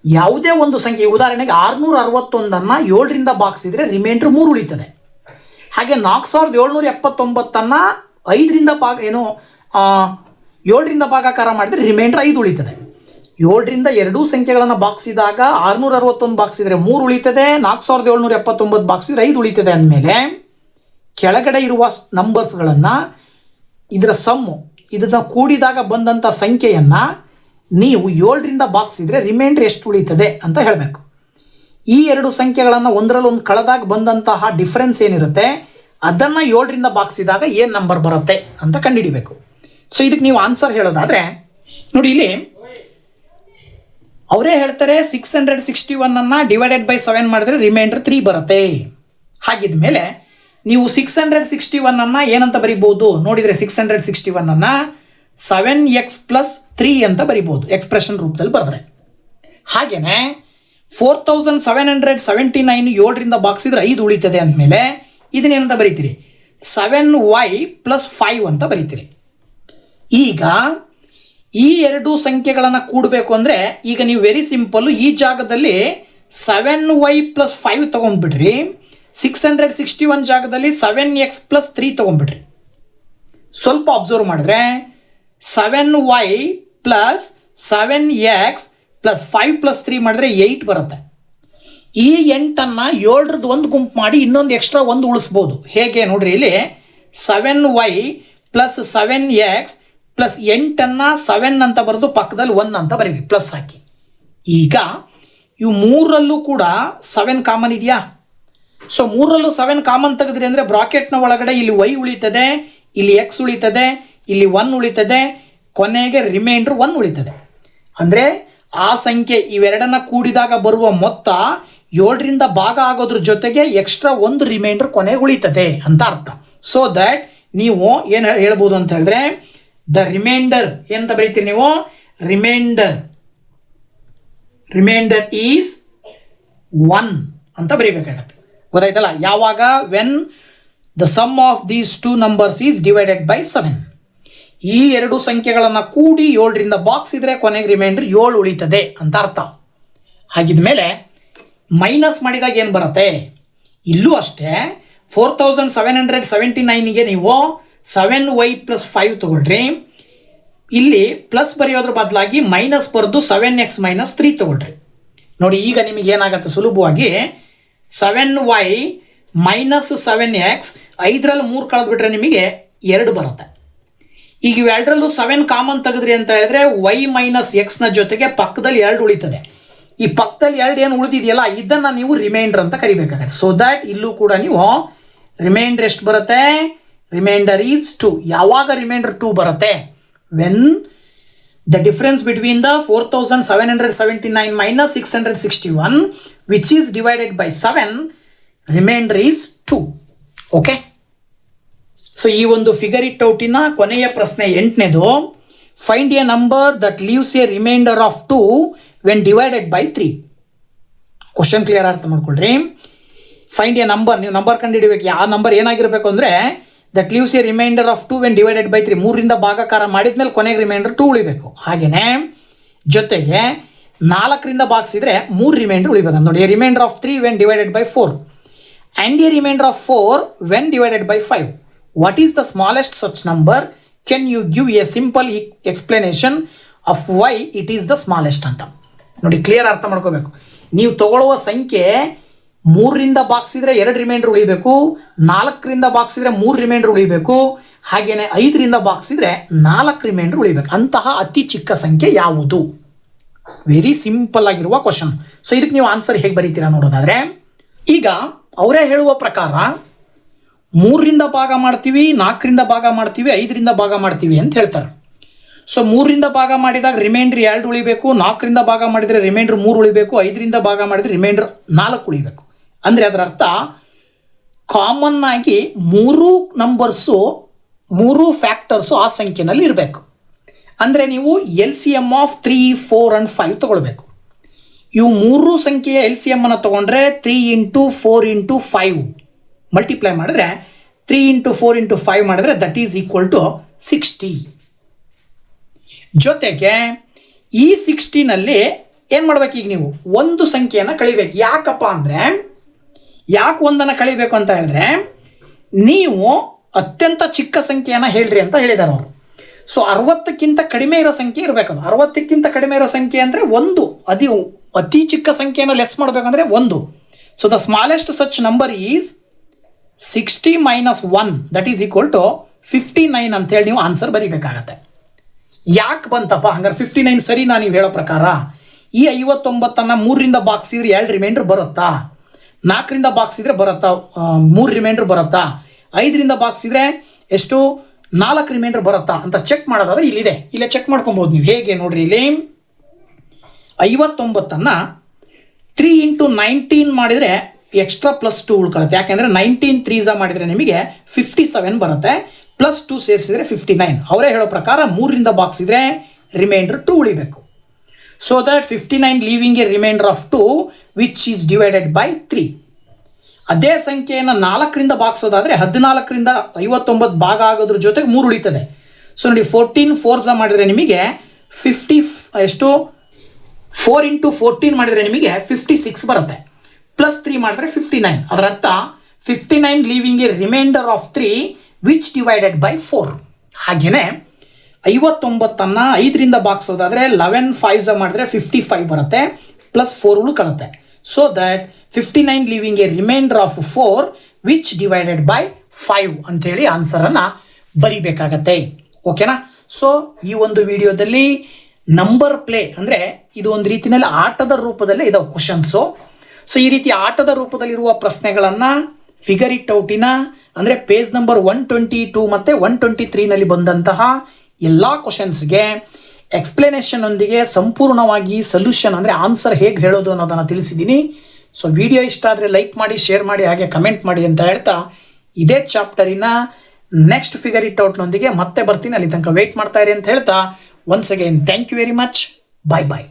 ಯಾವುದೇ ಒಂದು ಸಂಖ್ಯೆ, ಉದಾಹರಣೆಗೆ 661ಅನ್ನು 7ರಿಂದ ಭಾಗಿಸಿದ್ರೆ reminder 3 ಉಳಿತದೆ. ಹಾಗೆ 4779ಅನ್ನು 5ರಿಂದ 7ರಿಂದ ಭಾಗಾಕಾರ ಮಾಡಿದರೆ ರಿಮೈಂಡರ್ 5 ಉಳಿತದೆ. 7ರಿಂದ ಎರಡೂ ಸಂಖ್ಯೆಗಳನ್ನು ಭಾಗಿಸಿದಾಗ 661 ಭಾಗಿಸಿದರೆ 3 ಉಳಿತದೆ, 4779 ಭಾಗಿಸಿದ್ರೆ 5 ಉಳಿತದೆ. ಅಂದಮೇಲೆ ಕೆಳಗಡೆ ಇರುವ ನಂಬರ್ಸ್ಗಳನ್ನು ಇದರ ಸಮ್ಮು ಇದನ್ನು ಕೂಡಿದಾಗ ಬಂದಂಥ ಸಂಖ್ಯೆಯನ್ನು ನೀವು 7ರಿಂದ ಭಾಗಿಸಿದರೆ ರಿಮೈಂಡರ್ ಎಷ್ಟು ಉಳಿತದೆ ಅಂತ ಹೇಳಬೇಕು. ಈ ಎರಡು ಸಂಖ್ಯೆಗಳನ್ನು ಒಂದರಲ್ಲೊಂದು ಕಳೆದಾಗ ಬಂದಂತಹ ಡಿಫ್ರೆನ್ಸ್ ಏನಿರುತ್ತೆ ಅದನ್ನು 7ರಿಂದ ಭಾಗಿಸಿದಾಗ ಏನು ನಂಬರ್ ಬರುತ್ತೆ ಅಂತ ಕಂಡುಹಿಡಿಬೇಕು. ಸೊ ಇದಕ್ಕೆ ನೀವು ಆನ್ಸರ್ ಹೇಳೋದಾದರೆ ನೋಡಿ, ಇಲ್ಲಿ ಅವರೇ ಹೇಳ್ತಾರೆ 661ಅನ್ನು ಡಿವೈಡೆಡ್ ಬೈ 7 ಮಾಡಿದ್ರೆ ರಿಮೈಂಡರ್ 3 ಬರುತ್ತೆ. ಹಾಗಿದ ಮೇಲೆ ನೀವು 661ಅನ್ನು ಏನಂತ ಬರಿಬೋದು ನೋಡಿದರೆ, 661ಅನ್ನು 7x+3 ಅಂತ ಬರಿಬೋದು ಎಕ್ಸ್ಪ್ರೆಷನ್ ರೂಪದಲ್ಲಿ ಬರೆದ್ರೆ. ಹಾಗೆಯೇ 4779 7ರಿಂದ ಭಾಗಿಸಿದ್ರೆ 5 ಉಳಿತದೆ ಅಂದಮೇಲೆ ಇದನ್ನೇನಂತ ಬರೀತೀರಿ, 7y+5 ಅಂತ ಬರೀತೀರಿ. ಈಗ ಈ ಎರಡು ಸಂಖ್ಯೆಗಳನ್ನು ಕೂಡಬೇಕು ಅಂದರೆ ಈಗ ನೀವು ವೆರಿ ಸಿಂಪಲ್ಲು ಈ ಜಾಗದಲ್ಲಿ 7y+5 ತೊಗೊಂಡ್ಬಿಡ್ರಿ, 661 ಜಾಗದಲ್ಲಿ 7x+3 ತೊಗೊಂಡ್ಬಿಡ್ರಿ. ಸ್ವಲ್ಪ ಅಬ್ಸರ್ವ್ ಮಾಡಿದ್ರೆ 7y+7x+5+3 ಮಾಡಿದ್ರೆ 8 ಬರುತ್ತೆ. ಈ 8ಅನ್ನು 7ರದ್ದು ಒಂದು ಗುಂಪು ಮಾಡಿ ಇನ್ನೊಂದು ಎಕ್ಸ್ಟ್ರಾ 1 ಉಳಿಸ್ಬೋದು. ಹೇಗೆ ನೋಡ್ರಿ, ಇಲ್ಲಿ 7y+7x+8ಅನ್ನು 7 ಅಂತ ಬರೆದು ಪಕ್ಕದಲ್ಲಿ 1 ಅಂತ ಬರೀರಿ, ಪ್ಲಸ್ ಹಾಕಿ. ಈಗ ಇವು ಮೂರಲ್ಲೂ ಕೂಡ 7 ಕಾಮನ್ ಇದೆಯಾ? ಸೊ ಮೂರಲ್ಲೂ 7 ಕಾಮನ್ ತೆಗೆದ್ರಿ ಅಂದರೆ ಬ್ರಾಕೆಟ್ನ ಒಳಗಡೆ ಇಲ್ಲಿ y ಉಳಿತದೆ, ಇಲ್ಲಿ x ಉಳಿತದೆ, ಇಲ್ಲಿ 1 ಉಳಿತದೆ, ಕೊನೆಗೆ ರಿಮೈಂಡರ್ 1 ಉಳಿತದೆ. ಅಂದರೆ ಆ ಸಂಖ್ಯೆ ಇವೆರಡನ್ನು ಕೂಡಿದಾಗ ಬರುವ ಮೊತ್ತ 7ರಿಂದ ಭಾಗ ಆಗೋದ್ರ ಜೊತೆಗೆ ಎಕ್ಸ್ಟ್ರಾ 1 ರಿಮೈಂಡರ್ ಕೊನೆಗೆ ಉಳಿತದೆ ಅಂತ ಅರ್ಥ. ಸೊ ದ್ಯಾಟ್ ನೀವು ಏನು ಹೇಳ್ಬೋದು ಅಂತ ಹೇಳಿದ್ರೆ, ದ ರಿಮೈಂಡರ್ ಏನಂತ ಬರೀತೀರಿ ನೀವು, ರಿಮೈಂಡರ್ ಈಸ್ 1 ಅಂತ ಬರೀಬೇಕಾಗತ್ತೆ. ಗೊತ್ತಾಯ್ತಲ್ಲ? ಯಾವಾಗ when the sum of these 2 numbers is divided by 7. ಈ ಎರಡು ಸಂಖ್ಯೆಗಳನ್ನು ಕೂಡಿ 7ರಿಂದ ಭಾಗಿಸಿದ್ರೆ ಕೊನೆಗೆ ರಿಮೈಂಡರ್ 7 ಉಳಿತದೆ ಅಂತ ಅರ್ಥ. ಹಾಗಿದ ಮೇಲೆ ಮೈನಸ್ ಮಾಡಿದಾಗ ಏನು ಬರುತ್ತೆ, ಇಲ್ಲೂ ಅಷ್ಟೇ 4779ಗೆ ನೀವು 7y+5 ತಗೊಳ್ರಿ, ಇಲ್ಲಿ ಪ್ಲಸ್ ಬರೆಯೋದ್ರ ಬದಲಾಗಿ ಮೈನಸ್ ಬರೆದು 7x-3 ತಗೊಳ್ರಿ. ನೋಡಿ, ಈಗ ನಿಮಗೆ ಏನಾಗುತ್ತೆ ಸುಲಭವಾಗಿ 7y ಮೈನಸ್ 7x, 5ರಲ್ಲಿ 3 ಕಳೆದ್ಬಿಟ್ರೆ ನಿಮಗೆ 2 ಬರುತ್ತೆ. ಈಗ ಇವೆರಡರಲ್ಲೂ 7 ಕಾಮನ್ ತೆಗೆದ್ರಿ ಅಂತ ಹೇಳಿದ್ರೆ y ಮೈನಸ್ ಎಕ್ಸ್ನ ಜೊತೆಗೆ ಪಕ್ಕದಲ್ಲಿ 2 ಉಳಿತದೆ. ಈ ಪಕ್ಕದಲ್ಲಿ 2 ಏನು ಉಳಿದಿದೆಯಲ್ಲ ಇದನ್ನು ನೀವು ರಿಮೈಂಡರ್ ಅಂತ ಕರಿಬೇಕಾಗುತ್ತೆ. ಸೊ ದ್ಯಾಟ್ ಇಲ್ಲೂ ಕೂಡ ನೀವು ರಿಮೈಂಡರ್ ಎಷ್ಟು ಬರುತ್ತೆ? Remainder is 2. ಯಾವಾಗ ರಿಮೈಂಡರ್ 2 ಬರುತ್ತೆ? When the difference between the 4779 minus 661 which is divided by 7 remainder is 2. Okay, so ಈ ಒಂದು ಫಿಗರ್ ಇಟ್ ಔಟಿನ ಕೊನೆಯ ಪ್ರಶ್ನೆ 8ನೇದು. Find a number that leaves a remainder of 2 when divided by 3. Question clear ಅರ್ಥ ಮಾಡ್ಕೊಳ್ರಿ. ಫೈಂಡ್ ಎ ನಂಬರ್, ನೀವು number ಕಂಡುಹಿಡಿಬೇಕು. ಆ ನಂಬರ್ ಏನಾಗಿರಬೇಕು ಅಂದರೆ that leaves a remainder of 2 when divided by 3. 3ರಿಂದ ಭಾಗಾಕಾರ ಮಾಡಿದ್ಮೇಲೆ ಕೊನೆಗೆ ರಿಮೈಂಡರ್ 2 ಉಳಿಬೇಕು. ಹಾಗೆಯೇ ಜೊತೆಗೆ 4ರಿಂದ ಭಾಗಿಸಿದ್ರೆ 3 ರಿಮೈಂಡರ್ ಉಳಿಬೇಕು. ನೋಡಿ, a remainder of 3 when divided by 4 and a remainder of 4 when divided by 5. What is the smallest such number? Can you give a simple explanation of why it is the smallest ಅಂತ. ನೋಡಿ, clear ಅರ್ಥ ಮಾಡ್ಕೋಬೇಕು. ನೀವು ತಗೊಳ್ಳುವ ಸಂಖ್ಯೆ 3ರಿಂದ ಭಾಗಿಸಿದ್ರೆ 2 reminder ಉಳಿಬೇಕು, 4ರಿಂದ ಭಾಗಿಸಿದ್ರೆ 3 remainder ಉಳಿಬೇಕು, ಹಾಗೆಯೇ 5ರಿಂದ ಭಾಗಿಸಿದ್ರೆ 4 reminder ಉಳಿಬೇಕು. ಅಂತಹ ಅತಿ ಚಿಕ್ಕ ಸಂಖ್ಯೆ ಯಾವುದು? ವೆರಿ ಸಿಂಪಲ್ ಆಗಿರುವ ಕ್ವಶನ್. ಸೊ ಇದಕ್ಕೆ ನೀವು ಆನ್ಸರ್ ಹೇಗೆ ಬರೀತೀರಾ ನೋಡೋದಾದ್ರೆ, ಈಗ ಅವರೇ ಹೇಳುವ ಪ್ರಕಾರ 3ರಿಂದ ಭಾಗ ಮಾಡ್ತೀವಿ, 4ರಿಂದ ಭಾಗ ಮಾಡ್ತೀವಿ, 5ರಿಂದ ಭಾಗ ಮಾಡ್ತೀವಿ ಅಂತ ಹೇಳ್ತಾರೆ. ಸೊ 3ರಿಂದ ಭಾಗ ಮಾಡಿದಾಗ ರಿಮೈಂಡರ್ 2 ಉಳಿಬೇಕು, 4ರಿಂದ ಭಾಗ ಮಾಡಿದರೆ ರಿಮೈಂಡರ್ 3 ಉಳಿಬೇಕು, 5ರಿಂದ ಭಾಗ ಮಾಡಿದರೆ ರಿಮೈಂಡರ್ 4 ಉಳಿಬೇಕು. ಅಂದರೆ ಅದರ ಅರ್ಥ ಕಾಮನ್ ಆಗಿ 3 ನಂಬರ್ಸು 3 ಫ್ಯಾಕ್ಟರ್ಸು ಆ ಸಂಖ್ಯೆನಲ್ಲಿ ಇರಬೇಕು. ಅಂದರೆ ನೀವು LCM ಆಫ್ 3, 4 ಆ್ಯಂಡ್ 5 ತೊಗೊಳ್ಬೇಕು. ಇವು 3 ಸಂಖ್ಯೆಯ LCM ಅನ್ನು ತೊಗೊಂಡ್ರೆ 3 × 4 × 5 ಮಲ್ಟಿಪ್ಲೈ ಮಾಡಿದ್ರೆ 3 × 4 × 5 ಮಾಡಿದ್ರೆ ದಟ್ ಈಸ್ ಈಕ್ವಲ್ ಟು 60. ಜೊತೆಗೆ ಈ 60ನಲ್ಲಿ ಏನು ಮಾಡ್ಬೇಕು? ಈಗ ನೀವು ಒಂದು ಸಂಖ್ಯೆಯನ್ನು ಕಳಿಬೇಕು. ಯಾಕಪ್ಪ ಅಂದರೆ, ಯಾಕೆ ಒಂದನ್ನು ಕಳಿಬೇಕು ಅಂತ ಹೇಳಿದ್ರೆ, ನೀವು ಅತ್ಯಂತ ಚಿಕ್ಕ ಸಂಖ್ಯೆಯನ್ನು ಹೇಳ್ರಿ ಅಂತ ಹೇಳಿದ್ದಾರೆ ಅವರು. ಸೊ 60ಕ್ಕಿಂತ ಕಡಿಮೆ ಇರೋ ಸಂಖ್ಯೆ ಇರಬೇಕು. 60ಕ್ಕಿಂತ ಕಡಿಮೆ ಇರೋ ಸಂಖ್ಯೆ ಅಂದರೆ 1. ಅತಿ ಚಿಕ್ಕ ಸಂಖ್ಯೆಯನ್ನು ಲೆಸ್ ಮಾಡಬೇಕಂದ್ರೆ 1. So the smallest such number is 60 minus 1 that is equal to 59 ಅಂತೇಳಿ ನೀವು ಆನ್ಸರ್ ಬರೀಬೇಕಾಗತ್ತೆ. ಯಾಕೆ ಬಂತಪ್ಪ ಹಂಗಾರೆ 59 ಸರಿನಾ ನೀವು ಹೇಳೋ ಪ್ರಕಾರ? ಈ 59ಅನ್ನು 3ರಿಂದ ಭಾಗಿಸಿದ್ರೆ 2 ರಿಮೈಂಡರ್ ಬರುತ್ತಾ? 4ರಿಂದ ಭಾಗಿಸಿದ್ರೆ ಬರುತ್ತಾ 3 ರಿಮೈಂಡರ್ ಬರುತ್ತಾ? 5ರಿಂದ ಭಾಗಿಸಿದ್ರೆ ಎಷ್ಟು 4 ರಿಮೈಂಡರ್ ಬರುತ್ತಾ ಅಂತ ಚೆಕ್ ಮಾಡೋದಾದ್ರೆ ಇಲ್ಲೇ ಚೆಕ್ ಮಾಡ್ಕೊಬೋದು ನೀವು. ಹೇಗೆ ನೋಡ್ರಿ, ಇಲ್ಲಿ 59ಅನ್ನು 3 × 19 ಮಾಡಿದರೆ ಎಕ್ಸ್ಟ್ರಾ +2 ಉಳ್ಕೊಳ್ಳುತ್ತೆ. ಯಾಕೆಂದರೆ 19 3 ಮಾಡಿದರೆ ನಿಮಗೆ 57 ಬರುತ್ತೆ, +2 ಸೇರಿಸಿದ್ರೆ 59. ಅವರೇ ಹೇಳೋ ಪ್ರಕಾರ 3ರಿಂದ ಭಾಗಿಸಿದ್ರೆ ರಿಮೈಂಡರ್ 2 ಉಳಿಬೇಕು. So that 59 leaving a remainder of 2 which is divided by 3. ಅದೇ ಸಂಖ್ಯೆಯನ್ನು 4ರಿಂದ ಭಾಗಿಸೋದಾದರೆ 14ರಿಂದ 59 ಭಾಗ ಆಗೋದ್ರ ಜೊತೆಗೆ 3 ಉಳಿತದೆ. ಸೊ ನೋಡಿ, 14 4 ಮಾಡಿದರೆ ನಿಮಗೆ 50 ಎಷ್ಟು 4 × 14 ಮಾಡಿದರೆ ನಿಮಗೆ 56 ಬರುತ್ತೆ, +3 ಮಾಡಿದ್ರೆ 59. ಅದರ ಅರ್ಥ 59 leaving a remainder of 3 which divided by 4. ಹಾಗೆಯೇ 59ಅನ್ನು 5ರಿಂದ ಭಾಗಿಸೋದಾದರೆ 11 5 ಮಾಡಿದ್ರೆ 55 ಬರುತ್ತೆ, +4 ಉಳ್ಕೊಳ್ಳುತ್ತೆ. So that 59 leaving a remainder of 4 which divided by 5 ಅಂತೇಳಿ ಆನ್ಸರನ್ನು ಬರಿಬೇಕಾಗತ್ತೆ. ಓಕೆನಾ? ಸೊ ಈ ಒಂದು ವಿಡಿಯೋದಲ್ಲಿ ನಂಬರ್ ಪ್ಲೇ ಅಂದರೆ ಇದು ಒಂದು ರೀತಿಯಲ್ಲಿ ಆಟದ ರೂಪದಲ್ಲೇ ಇದಾವೆ ಕ್ವಶನ್ಸು. ಸೊ ಈ ರೀತಿ ಆಟದ ರೂಪದಲ್ಲಿರುವ ಪ್ರಶ್ನೆಗಳನ್ನು ಫಿಗರ್ ಇಟ್ ಔಟಿನ ಅಂದರೆ ಪೇಜ್ ನಂಬರ್ 122 ಮತ್ತು 123ನಲ್ಲಿ ಬಂದಂತಹ ಎಲ್ಲ ಕ್ವಶನ್ಸ್ಗೆ ಎಕ್ಸ್ಪ್ಲನೇಷನ್ ಒಂದಿಗೆ ಸಂಪೂರ್ಣವಾಗಿ ಸೊಲ್ಯೂಷನ್ ಅಂದರೆ ಆನ್ಸರ್ ಹೇಗೆ ಹೇಳೋದು ಅನ್ನೋದನ್ನು ತಿಳಿಸಿದ್ದೀನಿ. ಸೊ ವಿಡಿಯೋ ಇಷ್ಟ ಆದರೆ ಲೈಕ್ ಮಾಡಿ, ಶೇರ್ ಮಾಡಿ, ಹಾಗೆ ಕಮೆಂಟ್ ಮಾಡಿ ಅಂತ ಹೇಳ್ತಾ ಇದೇ ಚಾಪ್ಟರಿನ ನೆಕ್ಸ್ಟ್ ಫಿಗರ್ ಇಟ್ ಔಟ್ನೊಂದಿಗೆ ಮತ್ತೆ ಬರ್ತೀನಿ. ಅಲ್ಲಿ ತನಕ ವೆಯ್ಟ್ ಮಾಡ್ತಾ ಇರಿ ಅಂತ ಹೇಳ್ತಾ once again thank you very much. Bye bye.